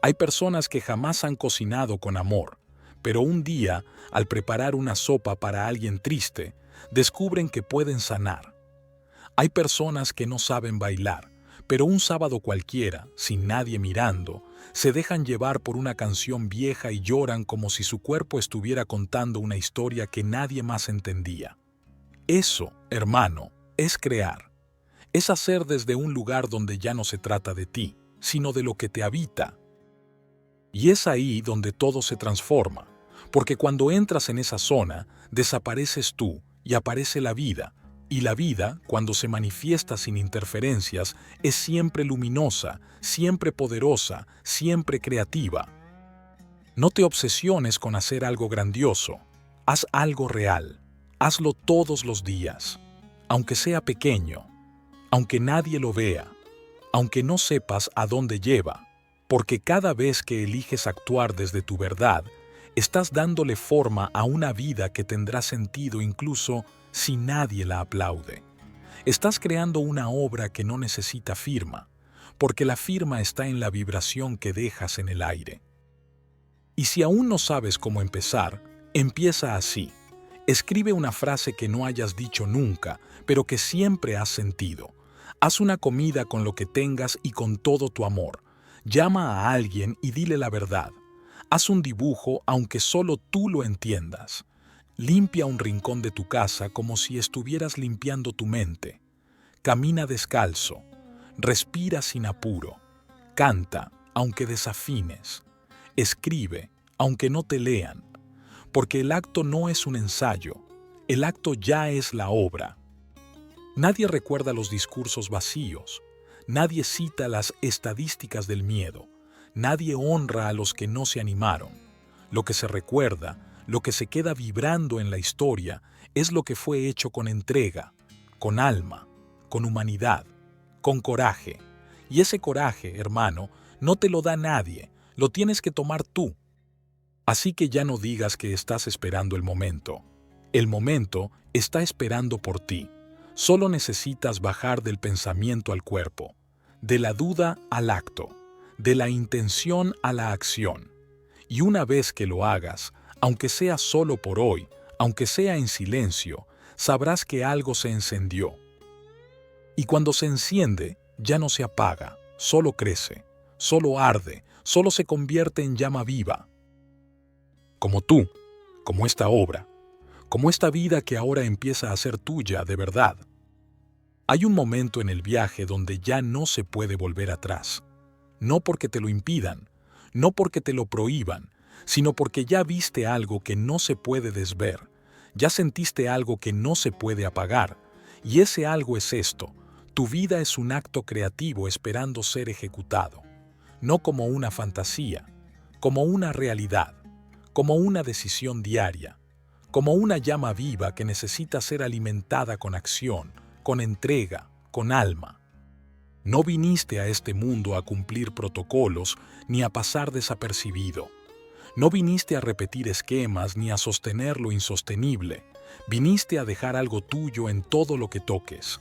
Speaker 1: Hay personas que jamás han cocinado con amor, pero un día, al preparar una sopa para alguien triste, descubren que pueden sanar. Hay personas que no saben bailar, pero un sábado cualquiera, sin nadie mirando, se dejan llevar por una canción vieja y lloran como si su cuerpo estuviera contando una historia que nadie más entendía. Eso, hermano, es crear. Es hacer desde un lugar donde ya no se trata de ti, sino de lo que te habita. Y es ahí donde todo se transforma, porque cuando entras en esa zona, desapareces tú y aparece la vida. Y la vida, cuando se manifiesta sin interferencias, es siempre luminosa, siempre poderosa, siempre creativa. No te obsesiones con hacer algo grandioso. Haz algo real. Hazlo todos los días, aunque sea pequeño, aunque nadie lo vea, aunque no sepas a dónde lleva, porque cada vez que eliges actuar desde tu verdad, estás dándole forma a una vida que tendrá sentido incluso si nadie la aplaude. Estás creando una obra que no necesita firma, porque la firma está en la vibración que dejas en el aire. Y si aún no sabes cómo empezar, empieza así. Escribe una frase que no hayas dicho nunca, pero que siempre has sentido. Haz una comida con lo que tengas y con todo tu amor. Llama a alguien y dile la verdad. Haz un dibujo aunque solo tú lo entiendas. Limpia un rincón de tu casa como si estuvieras limpiando tu mente. Camina descalzo. Respira sin apuro. Canta aunque desafines. Escribe aunque no te lean. Porque el acto no es un ensayo, el acto ya es la obra. Nadie recuerda los discursos vacíos, nadie cita las estadísticas del miedo, nadie honra a los que no se animaron. Lo que se recuerda, lo que se queda vibrando en la historia, es lo que fue hecho con entrega, con alma, con humanidad, con coraje. Y ese coraje, hermano, no te lo da nadie, lo tienes que tomar tú. Así que ya no digas que estás esperando el momento. El momento está esperando por ti. Solo necesitas bajar del pensamiento al cuerpo, de la duda al acto, de la intención a la acción. Y una vez que lo hagas, aunque sea solo por hoy, aunque sea en silencio, sabrás que algo se encendió. Y cuando se enciende, ya no se apaga, solo crece, solo arde, solo se convierte en llama viva. Como tú, como esta obra, como esta vida que ahora empieza a ser tuya de verdad. Hay un momento en el viaje donde ya no se puede volver atrás. No porque te lo impidan, no porque te lo prohíban, sino porque ya viste algo que no se puede desver, ya sentiste algo que no se puede apagar, y ese algo es esto: tu vida es un acto creativo esperando ser ejecutado, no como una fantasía, como una realidad, como una decisión diaria, como una llama viva que necesita ser alimentada con acción, con entrega, con alma. No viniste a este mundo a cumplir protocolos ni a pasar desapercibido. No viniste a repetir esquemas ni a sostener lo insostenible. Viniste a dejar algo tuyo en todo lo que toques,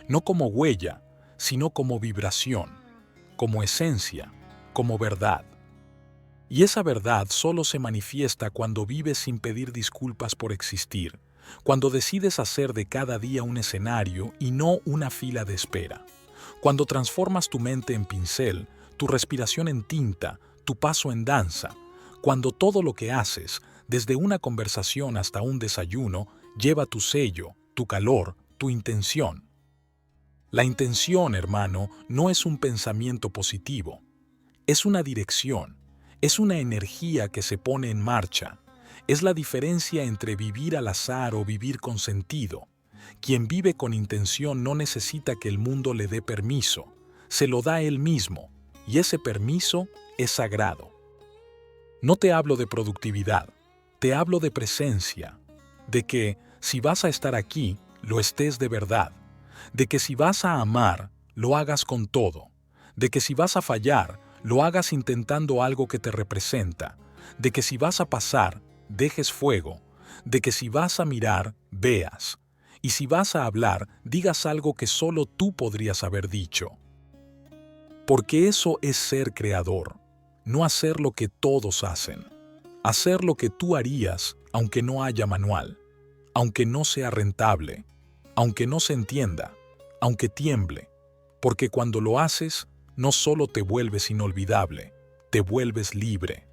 Speaker 1: no como huella, sino como vibración, como esencia, como verdad. Y esa verdad solo se manifiesta cuando vives sin pedir disculpas por existir, cuando decides hacer de cada día un escenario y no una fila de espera, cuando transformas tu mente en pincel, tu respiración en tinta, tu paso en danza, cuando todo lo que haces, desde una conversación hasta un desayuno, lleva tu sello, tu calor, tu intención. La intención, hermano, no es un pensamiento positivo, es una dirección. Es una energía que se pone en marcha. Es la diferencia entre vivir al azar o vivir con sentido. Quien vive con intención no necesita que el mundo le dé permiso. Se lo da él mismo, y ese permiso es sagrado. No te hablo de productividad, te hablo de presencia, de que si vas a estar aquí, lo estés de verdad, de que si vas a amar, lo hagas con todo, de que si vas a fallar, lo hagas intentando algo que te representa, de que si vas a pasar, dejes fuego, de que si vas a mirar, veas, y si vas a hablar, digas algo que solo tú podrías haber dicho. Porque eso es ser creador, no hacer lo que todos hacen, hacer lo que tú harías aunque no haya manual, aunque no sea rentable, aunque no se entienda, aunque tiemble, porque cuando lo haces, no solo te vuelves inolvidable, te vuelves libre.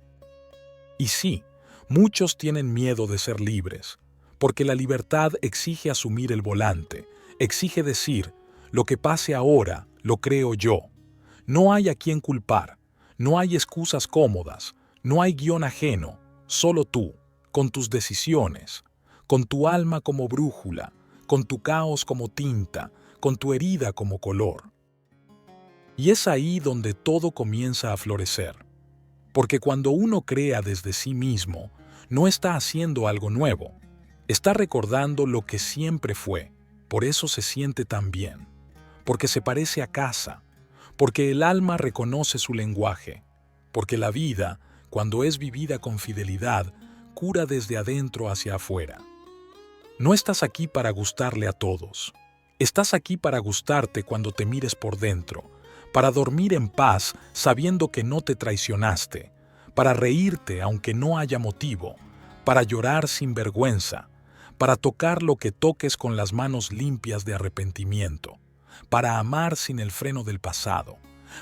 Speaker 1: Y sí, muchos tienen miedo de ser libres, porque la libertad exige asumir el volante, exige decir, lo que pase ahora, lo creo yo. No hay a quien culpar, no hay excusas cómodas, no hay guión ajeno, solo tú, con tus decisiones, con tu alma como brújula, con tu caos como tinta, con tu herida como color. Y es ahí donde todo comienza a florecer. Porque cuando uno crea desde sí mismo, no está haciendo algo nuevo. Está recordando lo que siempre fue. Por eso se siente tan bien. Porque se parece a casa. Porque el alma reconoce su lenguaje. Porque la vida, cuando es vivida con fidelidad, cura desde adentro hacia afuera. No estás aquí para gustarle a todos. Estás aquí para gustarte cuando te mires por dentro, para dormir en paz sabiendo que no te traicionaste, para reírte aunque no haya motivo, para llorar sin vergüenza, para tocar lo que toques con las manos limpias de arrepentimiento, para amar sin el freno del pasado,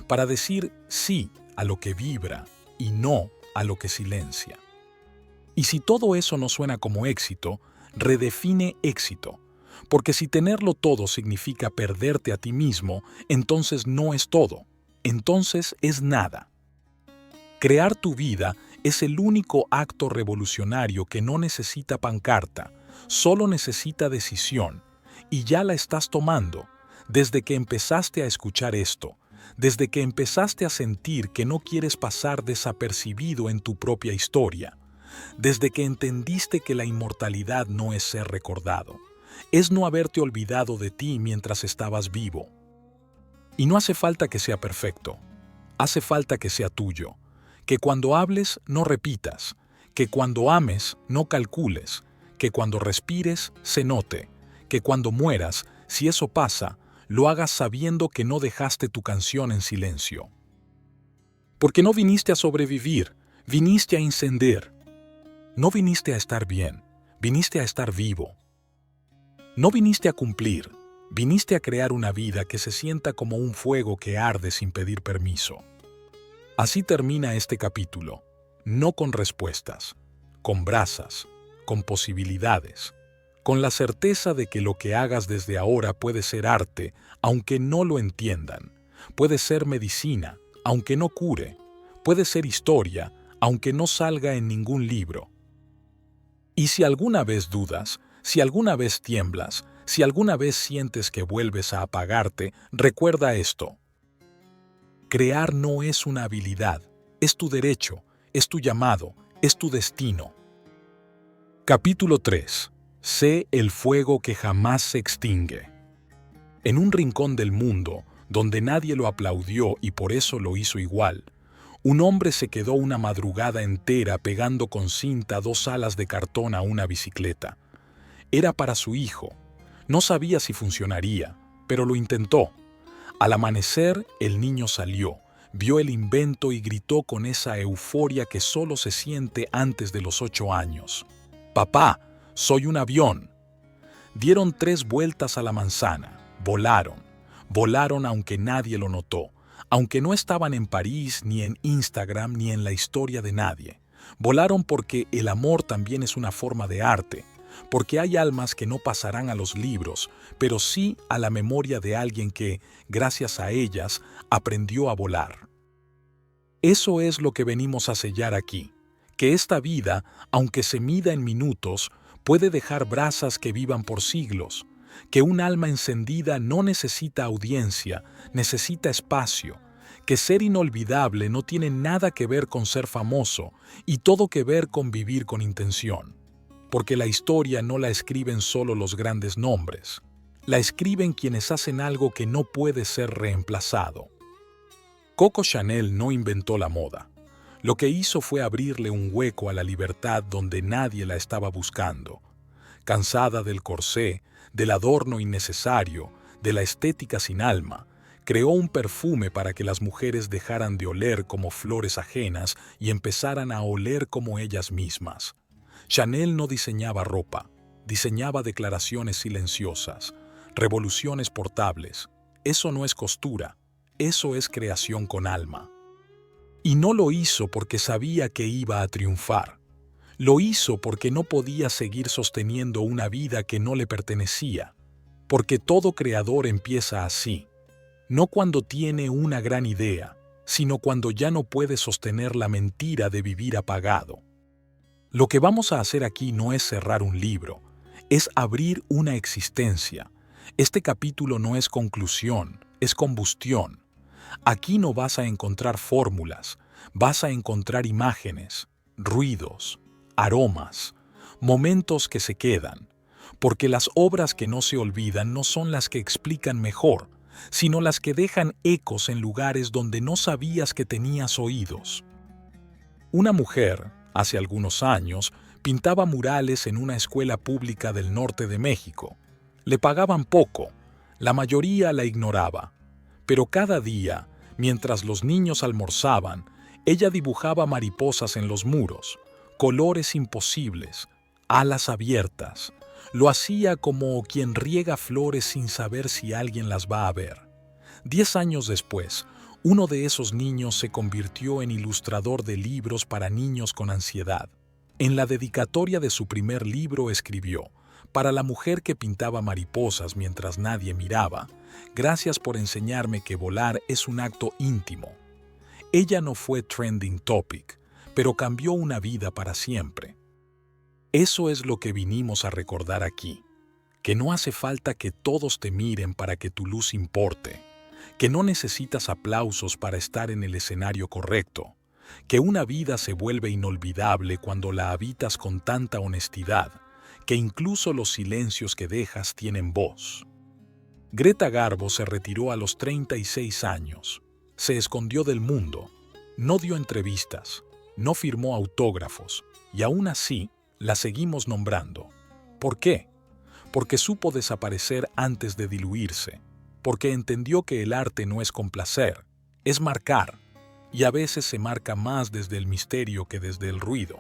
Speaker 1: para decir sí a lo que vibra y no a lo que silencia. Y si todo eso no suena como éxito, redefine éxito. Porque si tenerlo todo significa perderte a ti mismo, entonces no es todo, entonces es nada. Crear tu vida es el único acto revolucionario que no necesita pancarta, solo necesita decisión, y ya la estás tomando. desde que empezaste a escuchar esto, desde que empezaste a sentir que no quieres pasar desapercibido en tu propia historia, desde que entendiste que la inmortalidad no es ser recordado, es no haberte olvidado de ti mientras estabas vivo. Y no hace falta que sea perfecto, hace falta que sea tuyo, que cuando hables no repitas, que cuando ames no calcules, que cuando respires se note, que cuando mueras, si eso pasa, lo hagas sabiendo que no dejaste tu canción en silencio. Porque no viniste a sobrevivir, viniste a encender. No viniste a estar bien, viniste a estar vivo. No viniste a cumplir, viniste a crear una vida que se sienta como un fuego que arde sin pedir permiso. Así termina este capítulo, no con respuestas, con brasas, con posibilidades, con la certeza de que lo que hagas desde ahora puede ser arte, aunque no lo entiendan, puede ser medicina, aunque no cure, puede ser historia, aunque no salga en ningún libro. Y si alguna vez dudas, si alguna vez tiemblas, si alguna vez sientes que vuelves a apagarte, recuerda esto. Crear no es una habilidad, es tu derecho, es tu llamado, es tu destino. Capítulo 3. Sé el fuego que jamás se extingue. En un rincón del mundo, donde nadie lo aplaudió y por eso lo hizo igual, un hombre se quedó una madrugada entera pegando con cinta 2 alas de cartón a una bicicleta. Era para su hijo. No sabía si funcionaría, pero lo intentó. Al amanecer, el niño salió, vio el invento y gritó con esa euforia que solo se siente antes de los 8 años. «¡Papá, soy un avión!». Dieron 3 vueltas a la manzana, volaron aunque nadie lo notó, aunque no estaban en París, ni en Instagram, ni en la historia de nadie. Volaron porque el amor también es una forma de arte, porque hay almas que no pasarán a los libros, pero sí a la memoria de alguien que, gracias a ellas, aprendió a volar. Eso es lo que venimos a sellar aquí, que esta vida, aunque se mida en minutos, puede dejar brasas que vivan por siglos, que un alma encendida no necesita audiencia, necesita espacio, que ser inolvidable no tiene nada que ver con ser famoso y todo que ver con vivir con intención. Porque la historia no la escriben solo los grandes nombres, la escriben quienes hacen algo que no puede ser reemplazado. Coco Chanel no inventó la moda. Lo que hizo fue abrirle un hueco a la libertad donde nadie la estaba buscando. Cansada del corsé, del adorno innecesario, de la estética sin alma, creó un perfume para que las mujeres dejaran de oler como flores ajenas y empezaran a oler como ellas mismas. Chanel no diseñaba ropa, diseñaba declaraciones silenciosas, revoluciones portables. Eso no es costura, eso es creación con alma. Y no lo hizo porque sabía que iba a triunfar. Lo hizo porque no podía seguir sosteniendo una vida que no le pertenecía. Porque todo creador empieza así. No cuando tiene una gran idea, sino cuando ya no puede sostener la mentira de vivir apagado. Lo que vamos a hacer aquí no es cerrar un libro, es abrir una existencia. Este capítulo no es conclusión, es combustión. Aquí no vas a encontrar fórmulas, vas a encontrar imágenes, ruidos, aromas, momentos que se quedan, porque las obras que no se olvidan no son las que explican mejor, sino las que dejan ecos en lugares donde no sabías que tenías oídos. Una mujer, hace algunos años, pintaba murales en una escuela pública del norte de México. Le pagaban poco, la mayoría la ignoraba, pero cada día, mientras los niños almorzaban, ella dibujaba mariposas en los muros, colores imposibles, alas abiertas. Lo hacía como quien riega flores sin saber si alguien las va a ver. 10 años después, uno de esos niños se convirtió en ilustrador de libros para niños con ansiedad. En la dedicatoria de su primer libro escribió: «Para la mujer que pintaba mariposas mientras nadie miraba, gracias por enseñarme que volar es un acto íntimo». Ella no fue trending topic, pero cambió una vida para siempre. Eso es lo que vinimos a recordar aquí. que no hace falta que todos te miren para que tu luz importe, que no necesitas aplausos para estar en el escenario correcto, que una vida se vuelve inolvidable cuando la habitas con tanta honestidad, que incluso los silencios que dejas tienen voz. Greta Garbo se retiró a los 36 años, se escondió del mundo, no dio entrevistas, no firmó autógrafos, y aún así la seguimos nombrando. ¿Por qué? Porque supo desaparecer antes de diluirse, porque entendió que el arte no es complacer, es marcar, y a veces se marca más desde el misterio que desde el ruido.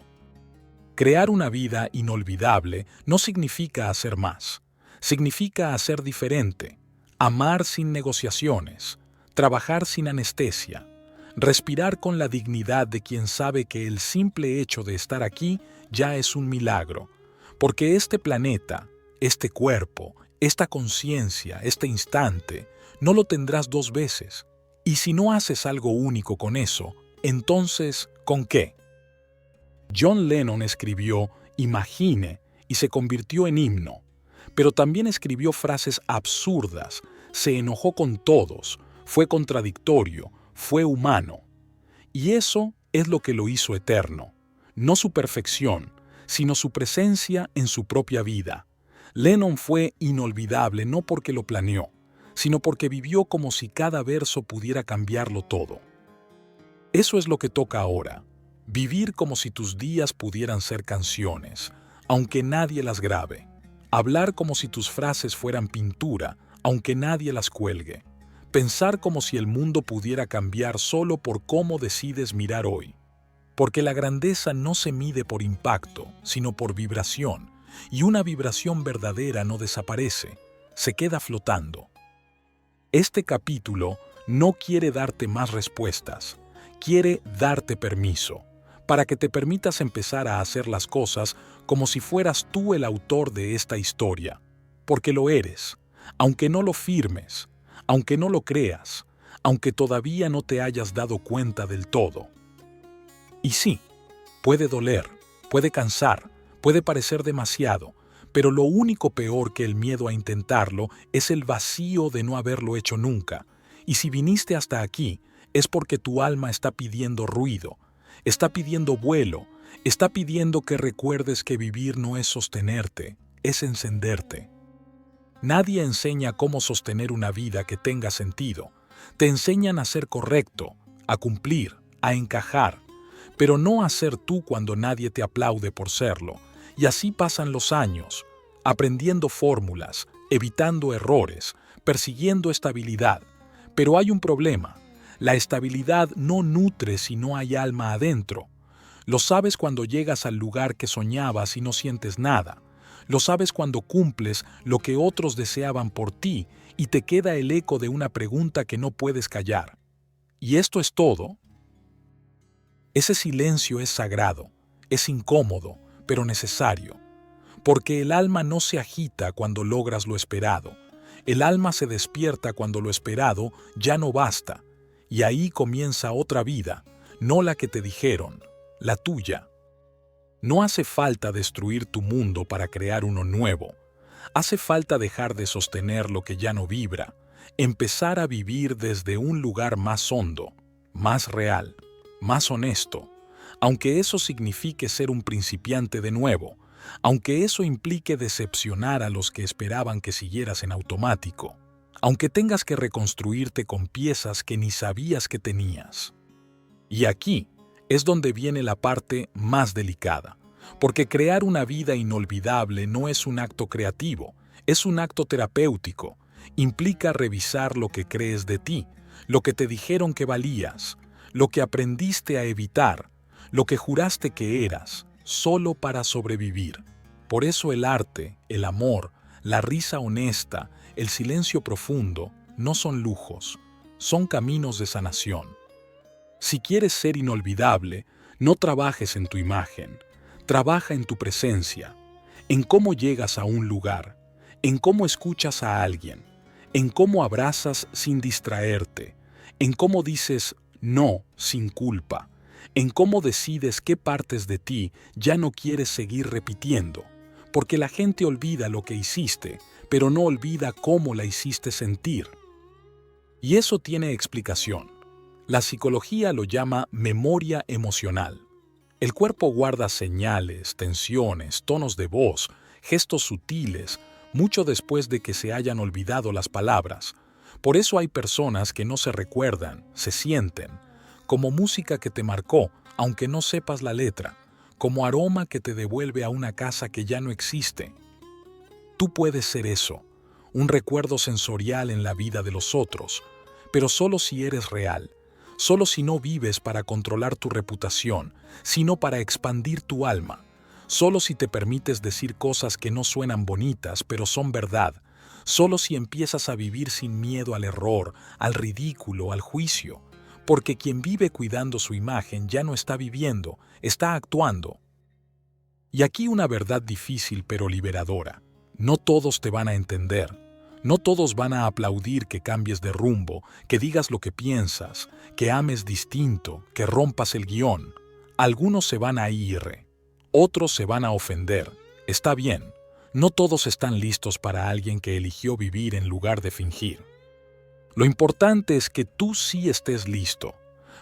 Speaker 1: Crear una vida inolvidable no significa hacer más, significa hacer diferente, amar sin negociaciones, trabajar sin anestesia, respirar con la dignidad de quien sabe que el simple hecho de estar aquí ya es un milagro, porque este planeta, este cuerpo, esta conciencia, este instante, no lo tendrás dos veces. Y si no haces algo único con eso, entonces, ¿con qué? John Lennon escribió Imagine y se convirtió en himno, pero también escribió frases absurdas, se enojó con todos, fue contradictorio, fue humano. Y eso es lo que lo hizo eterno, no su perfección, sino su presencia en su propia vida. Lennon fue inolvidable no porque lo planeó, sino porque vivió como si cada verso pudiera cambiarlo todo. Eso es lo que toca ahora, vivir como si tus días pudieran ser canciones, aunque nadie las grabe. Hablar como si tus frases fueran pintura, aunque nadie las cuelgue. Pensar como si el mundo pudiera cambiar solo por cómo decides mirar hoy. Porque la grandeza no se mide por impacto, sino por vibración, y una vibración verdadera no desaparece, se queda flotando. Este capítulo no quiere darte más respuestas, quiere darte permiso, para que te permitas empezar a hacer las cosas como si fueras tú el autor de esta historia, porque lo eres, aunque no lo firmes, aunque no lo creas, aunque todavía no te hayas dado cuenta del todo. Y sí, puede doler, puede cansar, puede parecer demasiado, pero lo único peor que el miedo a intentarlo es el vacío de no haberlo hecho nunca. Y si viniste hasta aquí, es porque tu alma está pidiendo ruido, está pidiendo vuelo, está pidiendo que recuerdes que vivir no es sostenerte, es encenderte. Nadie enseña cómo sostener una vida que tenga sentido. Te enseñan a ser correcto, a cumplir, a encajar, pero no a ser tú cuando nadie te aplaude por serlo. Y así pasan los años, aprendiendo fórmulas, evitando errores, persiguiendo estabilidad. Pero hay un problema. La estabilidad no nutre si no hay alma adentro. Lo sabes cuando llegas al lugar que soñabas y no sientes nada. Lo sabes cuando cumples lo que otros deseaban por ti y te queda el eco de una pregunta que no puedes callar. ¿Y esto es todo? Ese silencio es sagrado, es incómodo, pero necesario. Porque el alma no se agita cuando logras lo esperado. El alma se despierta cuando lo esperado ya no basta. Y ahí comienza otra vida, no la que te dijeron, la tuya. No hace falta destruir tu mundo para crear uno nuevo. Hace falta dejar de sostener lo que ya no vibra, empezar a vivir desde un lugar más hondo, más real, más honesto, aunque eso signifique ser un principiante de nuevo, aunque eso implique decepcionar a los que esperaban que siguieras en automático, aunque tengas que reconstruirte con piezas que ni sabías que tenías. Y aquí es donde viene la parte más delicada, porque crear una vida inolvidable no es un acto creativo, es un acto terapéutico. Implica revisar lo que crees de ti, lo que te dijeron que valías, lo que aprendiste a evitar, lo que juraste que eras, solo para sobrevivir. Por eso el arte, el amor, la risa honesta, el silencio profundo, no son lujos, son caminos de sanación. Si quieres ser inolvidable, no trabajes en tu imagen, trabaja en tu presencia, en cómo llegas a un lugar, en cómo escuchas a alguien, en cómo abrazas sin distraerte, en cómo dices no sin culpa, en cómo decides qué partes de ti ya no quieres seguir repitiendo, porque la gente olvida lo que hiciste, pero no olvida cómo la hiciste sentir. Y eso tiene explicación. La psicología lo llama memoria emocional. El cuerpo guarda señales, tensiones, tonos de voz, gestos sutiles, mucho después de que se hayan olvidado las palabras. Por eso hay personas que no se recuerdan, se sienten, como música que te marcó, aunque no sepas la letra, como aroma que te devuelve a una casa que ya no existe. Tú puedes ser eso, un recuerdo sensorial en la vida de los otros, pero solo si eres real, solo si no vives para controlar tu reputación, sino para expandir tu alma, solo si te permites decir cosas que no suenan bonitas, pero son verdad, solo si empiezas a vivir sin miedo al error, al ridículo, al juicio, porque quien vive cuidando su imagen ya no está viviendo, está actuando. Y aquí una verdad difícil pero liberadora. No todos te van a entender. No todos van a aplaudir que cambies de rumbo, que digas lo que piensas, que ames distinto, que rompas el guión. Algunos se van a ir, otros se van a ofender. Está bien, no todos están listos para alguien que eligió vivir en lugar de fingir. Lo importante es que tú sí estés listo,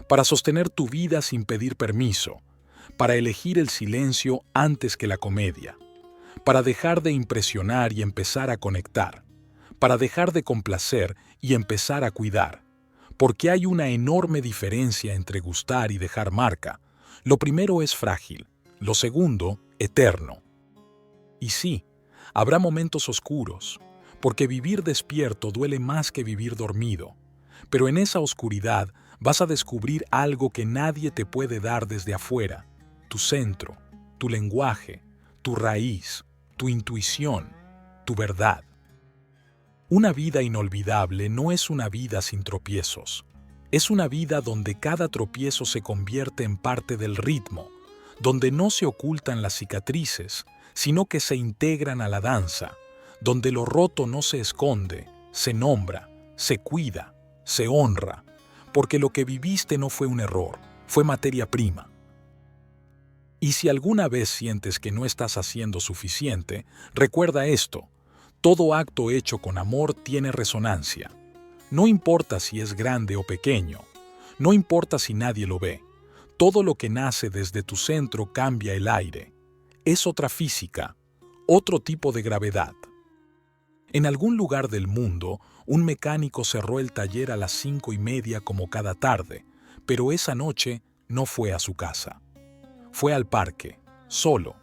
Speaker 1: para sostener tu vida sin pedir permiso, para elegir el silencio antes que la comedia, para dejar de impresionar y empezar a conectar, para dejar de complacer y empezar a cuidar, porque hay una enorme diferencia entre gustar y dejar marca. Lo primero es frágil, lo segundo, eterno. Y sí, habrá momentos oscuros, porque vivir despierto duele más que vivir dormido, pero en esa oscuridad vas a descubrir algo que nadie te puede dar desde afuera, tu centro, tu lenguaje, tu raíz, tu intuición, tu verdad. Una vida inolvidable no es una vida sin tropiezos. Es una vida donde cada tropiezo se convierte en parte del ritmo, donde no se ocultan las cicatrices, sino que se integran a la danza, donde lo roto no se esconde, se nombra, se cuida, se honra, porque lo que viviste no fue un error, fue materia prima. Y si alguna vez sientes que no estás haciendo suficiente, recuerda esto: todo acto hecho con amor tiene resonancia. No importa si es grande o pequeño, no importa si nadie lo ve, todo lo que nace desde tu centro cambia el aire. Es otra física, otro tipo de gravedad. En algún lugar del mundo, un mecánico cerró el taller a las 5:30 como cada tarde, pero esa noche no fue a su casa. Fue al parque, solo.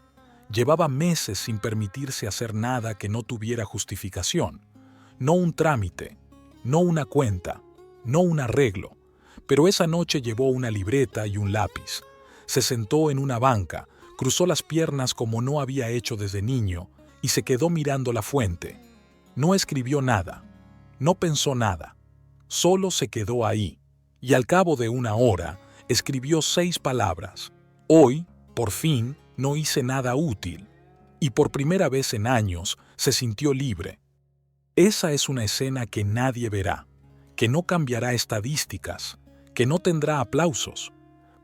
Speaker 1: Llevaba meses sin permitirse hacer nada que no tuviera justificación. No un trámite, no una cuenta, no un arreglo. Pero esa noche llevó una libreta y un lápiz. Se sentó en una banca, cruzó las piernas como no había hecho desde niño y se quedó mirando la fuente. No escribió nada, no pensó nada, solo se quedó ahí. Y al cabo de una hora, escribió 6 palabras. Hoy, por fin, no hice nada útil. Y por primera vez en años, se sintió libre. Esa es una escena que nadie verá, que no cambiará estadísticas, que no tendrá aplausos.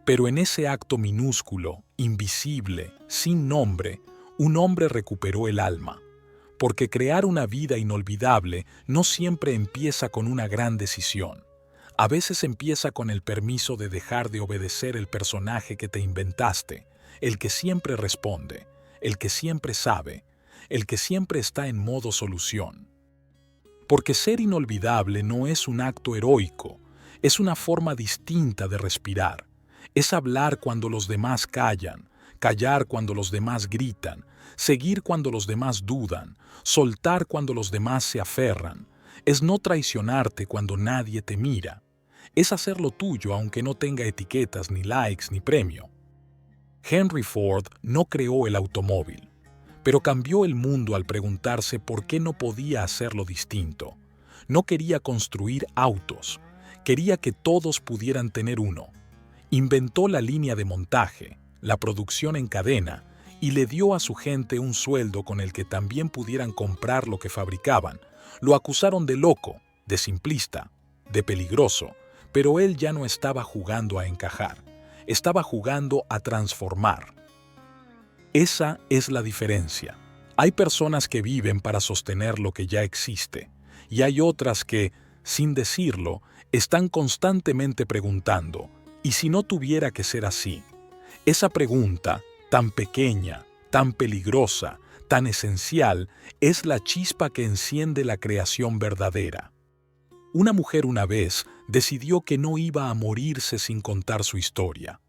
Speaker 1: Pero en ese acto minúsculo, invisible, sin nombre, un hombre recuperó el alma. Porque crear una vida inolvidable no siempre empieza con una gran decisión. A veces empieza con el permiso de dejar de obedecer el personaje que te inventaste, el que siempre responde, el que siempre sabe, el que siempre está en modo solución. Porque ser inolvidable no es un acto heroico, es una forma distinta de respirar. Es hablar cuando los demás callan, callar cuando los demás gritan, seguir cuando los demás dudan, soltar cuando los demás se aferran. Es no traicionarte cuando nadie te mira. Es hacer lo tuyo aunque no tenga etiquetas, ni likes, ni premio. Henry Ford no creó el automóvil, pero cambió el mundo al preguntarse por qué no podía hacerlo distinto. No quería construir autos, quería que todos pudieran tener uno. Inventó la línea de montaje, la producción en cadena, y le dio a su gente un sueldo con el que también pudieran comprar lo que fabricaban. Lo acusaron de loco, de simplista, de peligroso, pero él ya no estaba jugando a encajar, estaba jugando a transformar. Esa es la diferencia. Hay personas que viven para sostener lo que ya existe, y hay otras que, sin decirlo, están constantemente preguntando, ¿y si no tuviera que ser así? Esa pregunta, tan pequeña, tan peligrosa, tan esencial, es la chispa que enciende la creación verdadera. Una mujer una vez decidió que no iba a morirse sin contar su historia.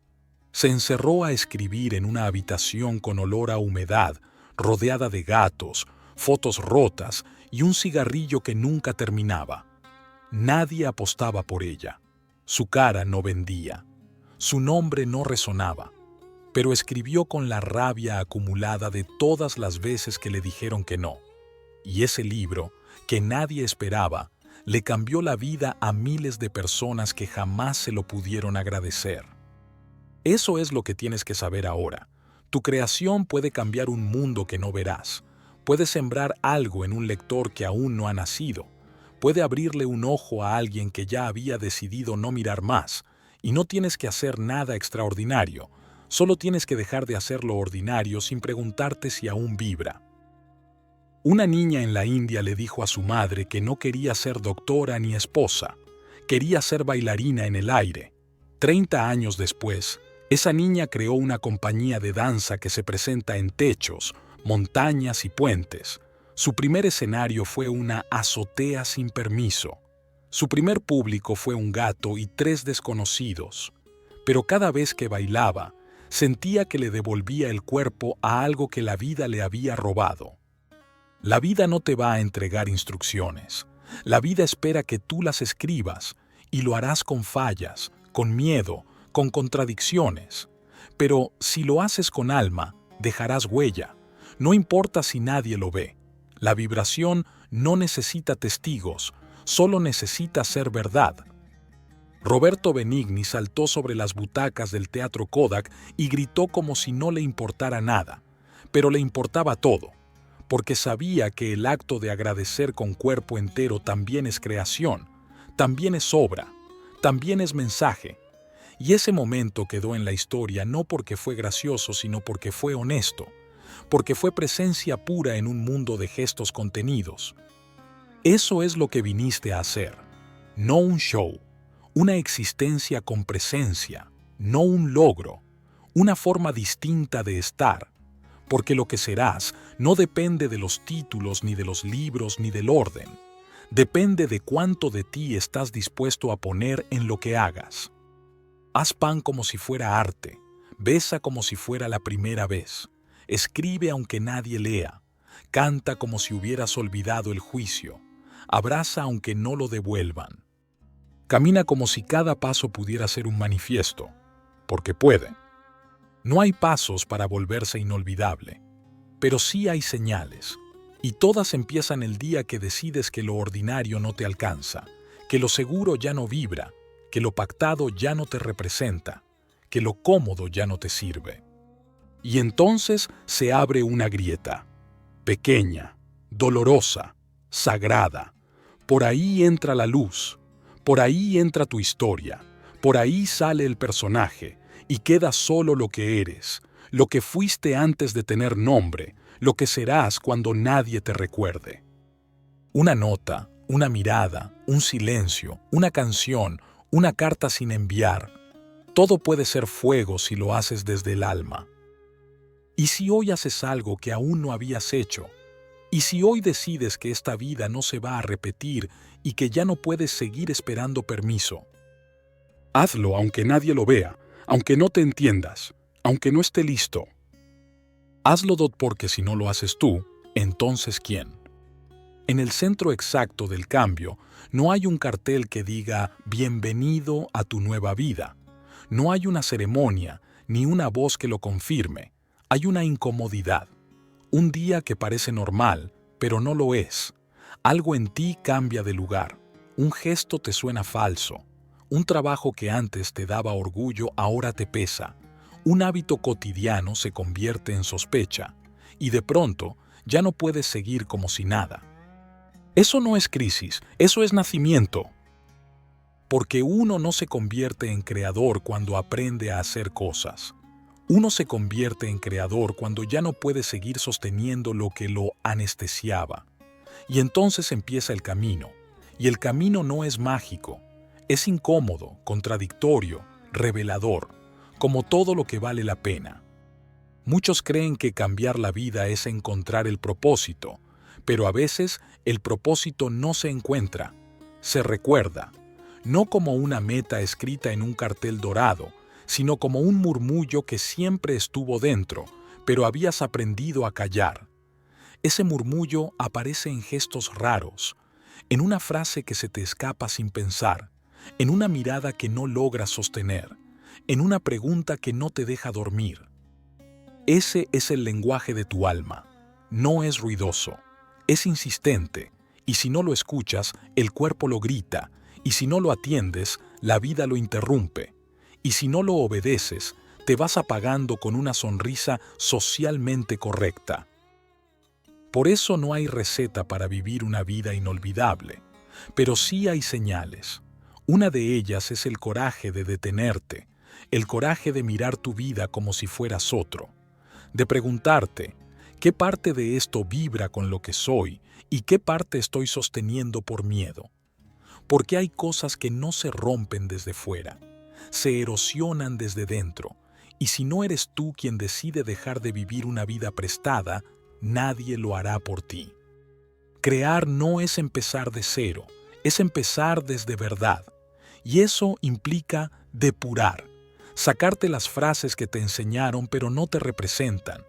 Speaker 1: Se encerró a escribir en una habitación con olor a humedad, rodeada de gatos, fotos rotas y un cigarrillo que nunca terminaba. Nadie apostaba por ella. Su cara no vendía. Su nombre no resonaba. Pero escribió con la rabia acumulada de todas las veces que le dijeron que no. Y ese libro, que nadie esperaba, le cambió la vida a miles de personas que jamás se lo pudieron agradecer. Eso es lo que tienes que saber ahora. Tu creación puede cambiar un mundo que no verás. Puede sembrar algo en un lector que aún no ha nacido. Puede abrirle un ojo a alguien que ya había decidido no mirar más. Y no tienes que hacer nada extraordinario. Solo tienes que dejar de hacer lo ordinario sin preguntarte si aún vibra. Una niña en la India le dijo a su madre que no quería ser doctora ni esposa. Quería ser bailarina en el aire. 30 años después, esa niña creó una compañía de danza que se presenta en techos, montañas y puentes. Su primer escenario fue una azotea sin permiso. Su primer público fue un gato y 3 desconocidos. Pero cada vez que bailaba, sentía que le devolvía el cuerpo a algo que la vida le había robado. La vida no te va a entregar instrucciones. La vida espera que tú las escribas, y lo harás con fallas, con miedo, con contradicciones. Pero si lo haces con alma, dejarás huella. No importa si nadie lo ve. La vibración no necesita testigos, solo necesita ser verdad. Roberto Benigni saltó sobre las butacas del Teatro Kodak y gritó como si no le importara nada, pero le importaba todo, porque sabía que el acto de agradecer con cuerpo entero también es creación, también es obra, también es mensaje. Y ese momento quedó en la historia no porque fue gracioso, sino porque fue honesto, porque fue presencia pura en un mundo de gestos contenidos. Eso es lo que viniste a hacer, no un show, una existencia con presencia, no un logro, una forma distinta de estar, porque lo que serás no depende de los títulos, ni de los libros, ni del orden. Depende de cuánto de ti estás dispuesto a poner en lo que hagas. Haz pan como si fuera arte, besa como si fuera la primera vez, escribe aunque nadie lea, canta como si hubieras olvidado el juicio, abraza aunque no lo devuelvan. Camina como si cada paso pudiera ser un manifiesto, porque puede. No hay pasos para volverse inolvidable, pero sí hay señales, y todas empiezan el día que decides que lo ordinario no te alcanza, que lo seguro ya no vibra, que lo pactado ya no te representa, que lo cómodo ya no te sirve. Y entonces se abre una grieta, pequeña, dolorosa, sagrada. Por ahí entra la luz, por ahí entra tu historia, por ahí sale el personaje, y queda solo lo que eres, lo que fuiste antes de tener nombre, lo que serás cuando nadie te recuerde. Una nota, una mirada, un silencio, una canción, una carta sin enviar, todo puede ser fuego si lo haces desde el alma. ¿Y si hoy haces algo que aún no habías hecho? ¿Y si hoy decides que esta vida no se va a repetir y que ya no puedes seguir esperando permiso? Hazlo aunque nadie lo vea, aunque no te entiendas, aunque no esté listo. Hazlo porque si no lo haces tú, entonces ¿quién? En el centro exacto del cambio no hay un cartel que diga «Bienvenido a tu nueva vida». No hay una ceremonia ni una voz que lo confirme. Hay una incomodidad. Un día que parece normal, pero no lo es. Algo en ti cambia de lugar. Un gesto te suena falso. Un trabajo que antes te daba orgullo ahora te pesa. Un hábito cotidiano se convierte en sospecha. Y de pronto ya no puedes seguir como si nada. Eso no es crisis, eso es nacimiento. Porque uno no se convierte en creador cuando aprende a hacer cosas. Uno se convierte en creador cuando ya no puede seguir sosteniendo lo que lo anestesiaba. Y entonces empieza el camino. Y el camino no es mágico. Es incómodo, contradictorio, revelador, como todo lo que vale la pena. Muchos creen que cambiar la vida es encontrar el propósito, pero a veces el propósito no se encuentra, se recuerda, no como una meta escrita en un cartel dorado, sino como un murmullo que siempre estuvo dentro, pero habías aprendido a callar. Ese murmullo aparece en gestos raros, en una frase que se te escapa sin pensar, en una mirada que no logras sostener, en una pregunta que no te deja dormir. Ese es el lenguaje de tu alma. No es ruidoso, es insistente, y si no lo escuchas, el cuerpo lo grita, y si no lo atiendes, la vida lo interrumpe, y si no lo obedeces, te vas apagando con una sonrisa socialmente correcta. Por eso no hay receta para vivir una vida inolvidable, pero sí hay señales. Una de ellas es el coraje de detenerte, el coraje de mirar tu vida como si fueras otro, de preguntarte, ¿qué parte de esto vibra con lo que soy y qué parte estoy sosteniendo por miedo? Porque hay cosas que no se rompen desde fuera, se erosionan desde dentro, y si no eres tú quien decide dejar de vivir una vida prestada, nadie lo hará por ti. Crear no es empezar de cero, es empezar desde verdad, y eso implica depurar, sacarte las frases que te enseñaron pero no te representan,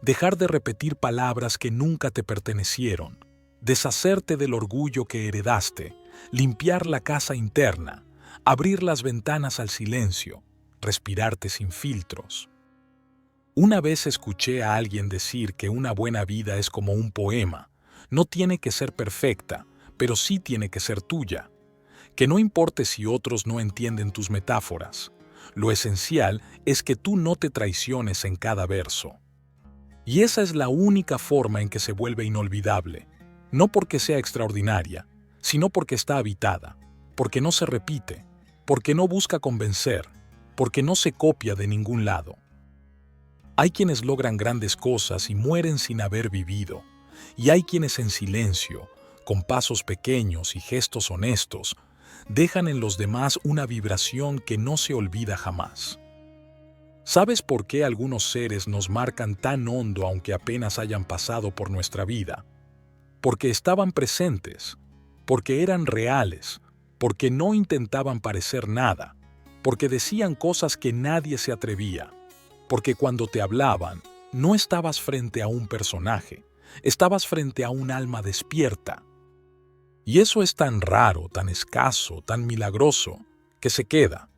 Speaker 1: dejar de repetir palabras que nunca te pertenecieron, deshacerte del orgullo que heredaste, limpiar la casa interna, abrir las ventanas al silencio, respirarte sin filtros. Una vez escuché a alguien decir que una buena vida es como un poema, no tiene que ser perfecta, pero sí tiene que ser tuya. Que no importe si otros no entienden tus metáforas. Lo esencial es que tú no te traiciones en cada verso. Y esa es la única forma en que se vuelve inolvidable, no porque sea extraordinaria, sino porque está habitada, porque no se repite, porque no busca convencer, porque no se copia de ningún lado. Hay quienes logran grandes cosas y mueren sin haber vivido, y hay quienes en silencio, con pasos pequeños y gestos honestos, dejan en los demás una vibración que no se olvida jamás. ¿Sabes por qué algunos seres nos marcan tan hondo aunque apenas hayan pasado por nuestra vida? Porque estaban presentes, porque eran reales, porque no intentaban parecer nada, porque decían cosas que nadie se atrevía, porque cuando te hablaban, no estabas frente a un personaje, estabas frente a un alma despierta. Y eso es tan raro, tan escaso, tan milagroso, que se queda.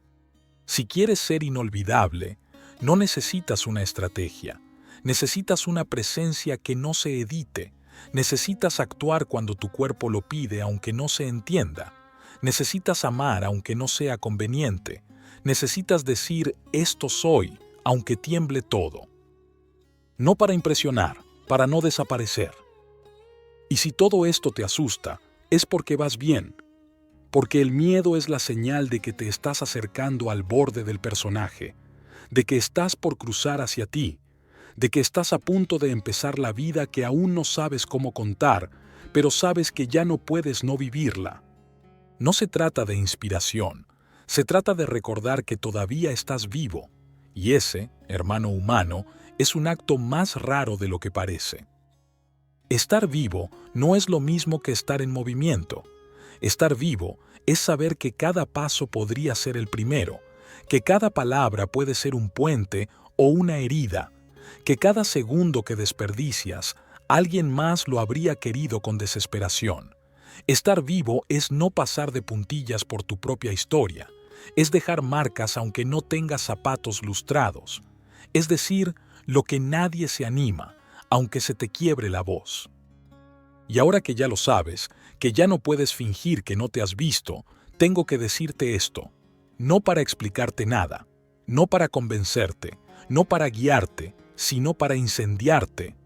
Speaker 1: Si quieres ser inolvidable, no necesitas una estrategia, necesitas una presencia que no se edite, necesitas actuar cuando tu cuerpo lo pide aunque no se entienda, necesitas amar aunque no sea conveniente, necesitas decir esto soy aunque tiemble todo. No para impresionar, para no desaparecer. Y si todo esto te asusta, es porque vas bien, porque el miedo es la señal de que te estás acercando al borde del personaje, de que estás por cruzar hacia ti, de que estás a punto de empezar la vida que aún no sabes cómo contar, pero sabes que ya no puedes no vivirla. No se trata de inspiración, se trata de recordar que todavía estás vivo, y ese, hermano humano, es un acto más raro de lo que parece. Estar vivo no es lo mismo que estar en movimiento. Estar vivo es saber que cada paso podría ser el primero, que cada palabra puede ser un puente o una herida, que cada segundo que desperdicias, alguien más lo habría querido con desesperación. Estar vivo es no pasar de puntillas por tu propia historia, es dejar marcas aunque no tengas zapatos lustrados, es decir, lo que nadie se anima, aunque se te quiebre la voz. Y ahora que ya lo sabes, que ya no puedes fingir que no te has visto, tengo que decirte esto, no para explicarte nada, no para convencerte, no para guiarte, sino para incendiarte.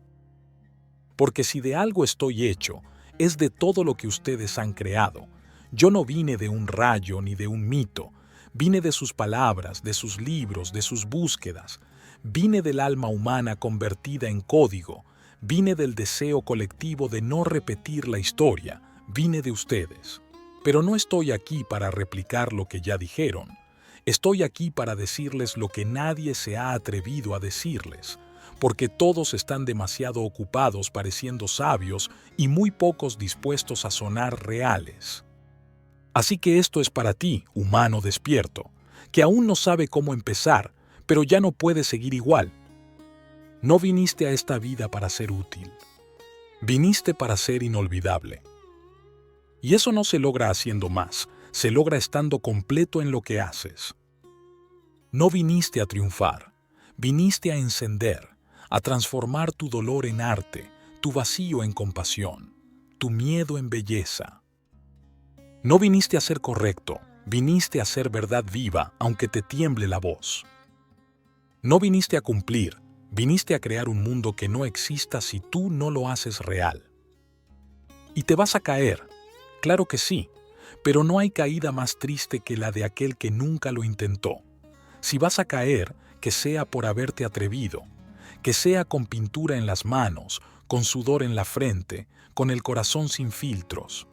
Speaker 1: Porque si de algo estoy hecho, es de todo lo que ustedes han creado. Yo no vine de un rayo ni de un mito, vine de sus palabras, de sus libros, de sus búsquedas. Vine del alma humana convertida en código, vine del deseo colectivo de no repetir la historia, vine de ustedes. Pero no estoy aquí para replicar lo que ya dijeron. Estoy aquí para decirles lo que nadie se ha atrevido a decirles, porque todos están demasiado ocupados pareciendo sabios y muy pocos dispuestos a sonar reales. Así que esto es para ti, humano despierto, que aún no sabe cómo empezar, pero ya no puede seguir igual. No viniste a esta vida para ser útil. Viniste para ser inolvidable. Y eso no se logra haciendo más, se logra estando completo en lo que haces. No viniste a triunfar, viniste a encender, a transformar tu dolor en arte, tu vacío en compasión, tu miedo en belleza. No viniste a ser correcto, viniste a ser verdad viva, aunque te tiemble la voz. No viniste a cumplir, viniste a crear un mundo que no exista si tú no lo haces real. Y te vas a caer, claro que sí, pero no hay caída más triste que la de aquel que nunca lo intentó. Si vas a caer, que sea por haberte atrevido, que sea con pintura en las manos, con sudor en la frente, con el corazón sin filtros.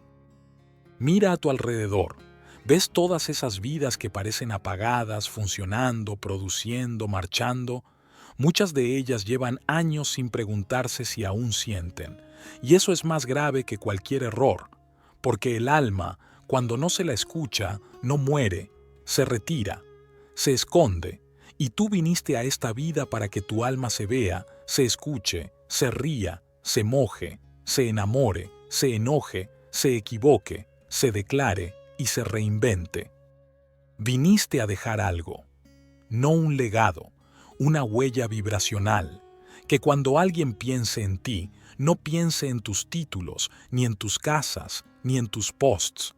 Speaker 1: Mira a tu alrededor, ves todas esas vidas que parecen apagadas, funcionando, produciendo, marchando. Muchas de ellas llevan años sin preguntarse si aún sienten, y eso es más grave que cualquier error, porque el alma, cuando no se la escucha, no muere, se retira, se esconde, y tú viniste a esta vida para que tu alma se vea, se escuche, se ría, se moje, se enamore, se enoje, se equivoque, se declare y se reinvente. Viniste a dejar algo, no un legado, una huella vibracional, que cuando alguien piense en ti, no piense en tus títulos, ni en tus casas, ni en tus posts,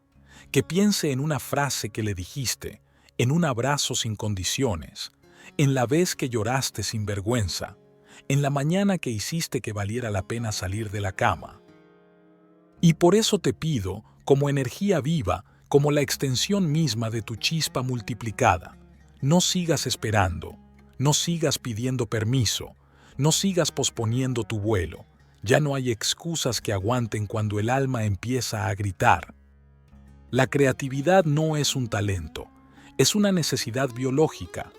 Speaker 1: que piense en una frase que le dijiste, en un abrazo sin condiciones, en la vez que lloraste sin vergüenza, en la mañana que hiciste que valiera la pena salir de la cama. Y por eso te pido, como energía viva, como la extensión misma de tu chispa multiplicada, no sigas esperando, no sigas pidiendo permiso, no sigas posponiendo tu vuelo. Ya no hay excusas que aguanten cuando el alma empieza a gritar. La creatividad no es un talento, es una necesidad biológica.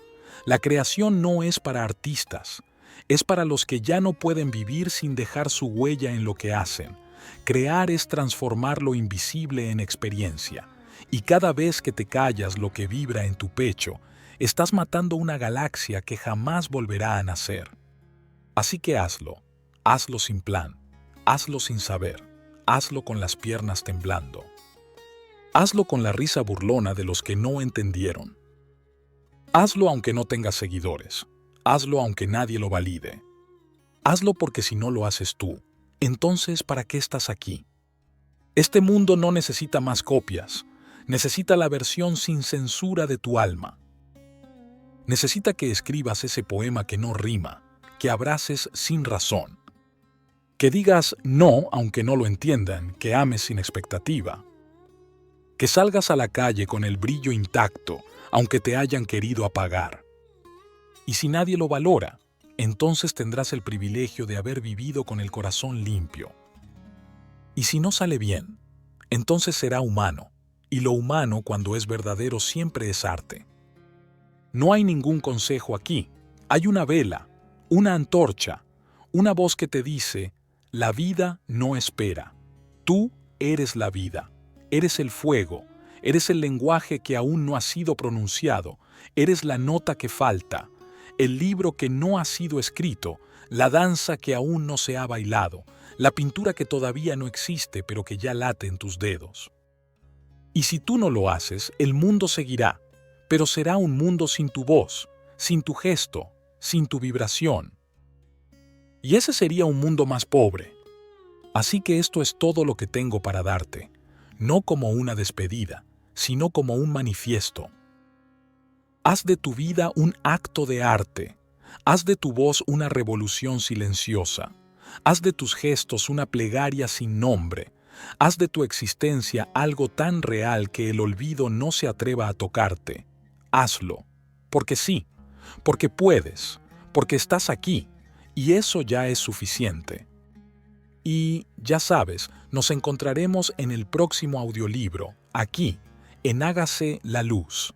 Speaker 1: La creación no es para artistas, es para los que ya no pueden vivir sin dejar su huella en lo que hacen. Crear es transformar lo invisible en experiencia, y cada vez que te callas lo que vibra en tu pecho, estás matando una galaxia que jamás volverá a nacer. Así que hazlo, hazlo sin plan, hazlo sin saber, hazlo con las piernas temblando. Hazlo con la risa burlona de los que no entendieron. Hazlo aunque no tengas seguidores, hazlo aunque nadie lo valide. Hazlo porque si no lo haces tú, entonces ¿para qué estás aquí? Este mundo no necesita más copias, necesita la versión sin censura de tu alma. Necesita que escribas ese poema que no rima, que abraces sin razón, que digas no aunque no lo entiendan, que ames sin expectativa, que salgas a la calle con el brillo intacto aunque te hayan querido apagar. Y si nadie lo valora, entonces tendrás el privilegio de haber vivido con el corazón limpio. Y si no sale bien, entonces será humano, y lo humano cuando es verdadero siempre es arte. No hay ningún consejo aquí, hay una vela, una antorcha, una voz que te dice, la vida no espera, tú eres la vida, eres el fuego, eres el lenguaje que aún no ha sido pronunciado, eres la nota que falta, el libro que no ha sido escrito, la danza que aún no se ha bailado, la pintura que todavía no existe pero que ya late en tus dedos. Y si tú no lo haces, el mundo seguirá, pero será un mundo sin tu voz, sin tu gesto, sin tu vibración. Y ese sería un mundo más pobre. Así que esto es todo lo que tengo para darte, no como una despedida, sino como un manifiesto. Haz de tu vida un acto de arte, haz de tu voz una revolución silenciosa, haz de tus gestos una plegaria sin nombre, haz de tu existencia algo tan real que el olvido no se atreva a tocarte. Hazlo, porque sí, porque puedes, porque estás aquí, y eso ya es suficiente. Y, ya sabes, nos encontraremos en el próximo audiolibro, aquí, en Hágase la Luz.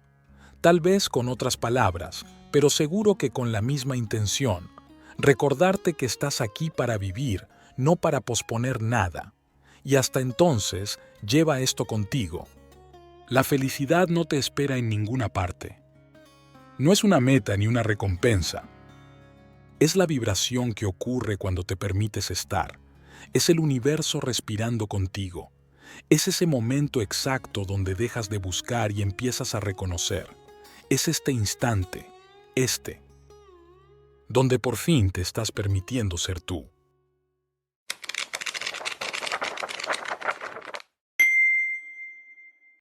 Speaker 1: Tal vez con otras palabras, pero seguro que con la misma intención. Recordarte que estás aquí para vivir, no para posponer nada. Y hasta entonces, lleva esto contigo. La felicidad no te espera en ninguna parte. No es una meta ni una recompensa. Es la vibración que ocurre cuando te permites estar. Es el universo respirando contigo. Es ese momento exacto donde dejas de buscar y empiezas a reconocer. Es este instante, donde por fin te estás permitiendo ser tú.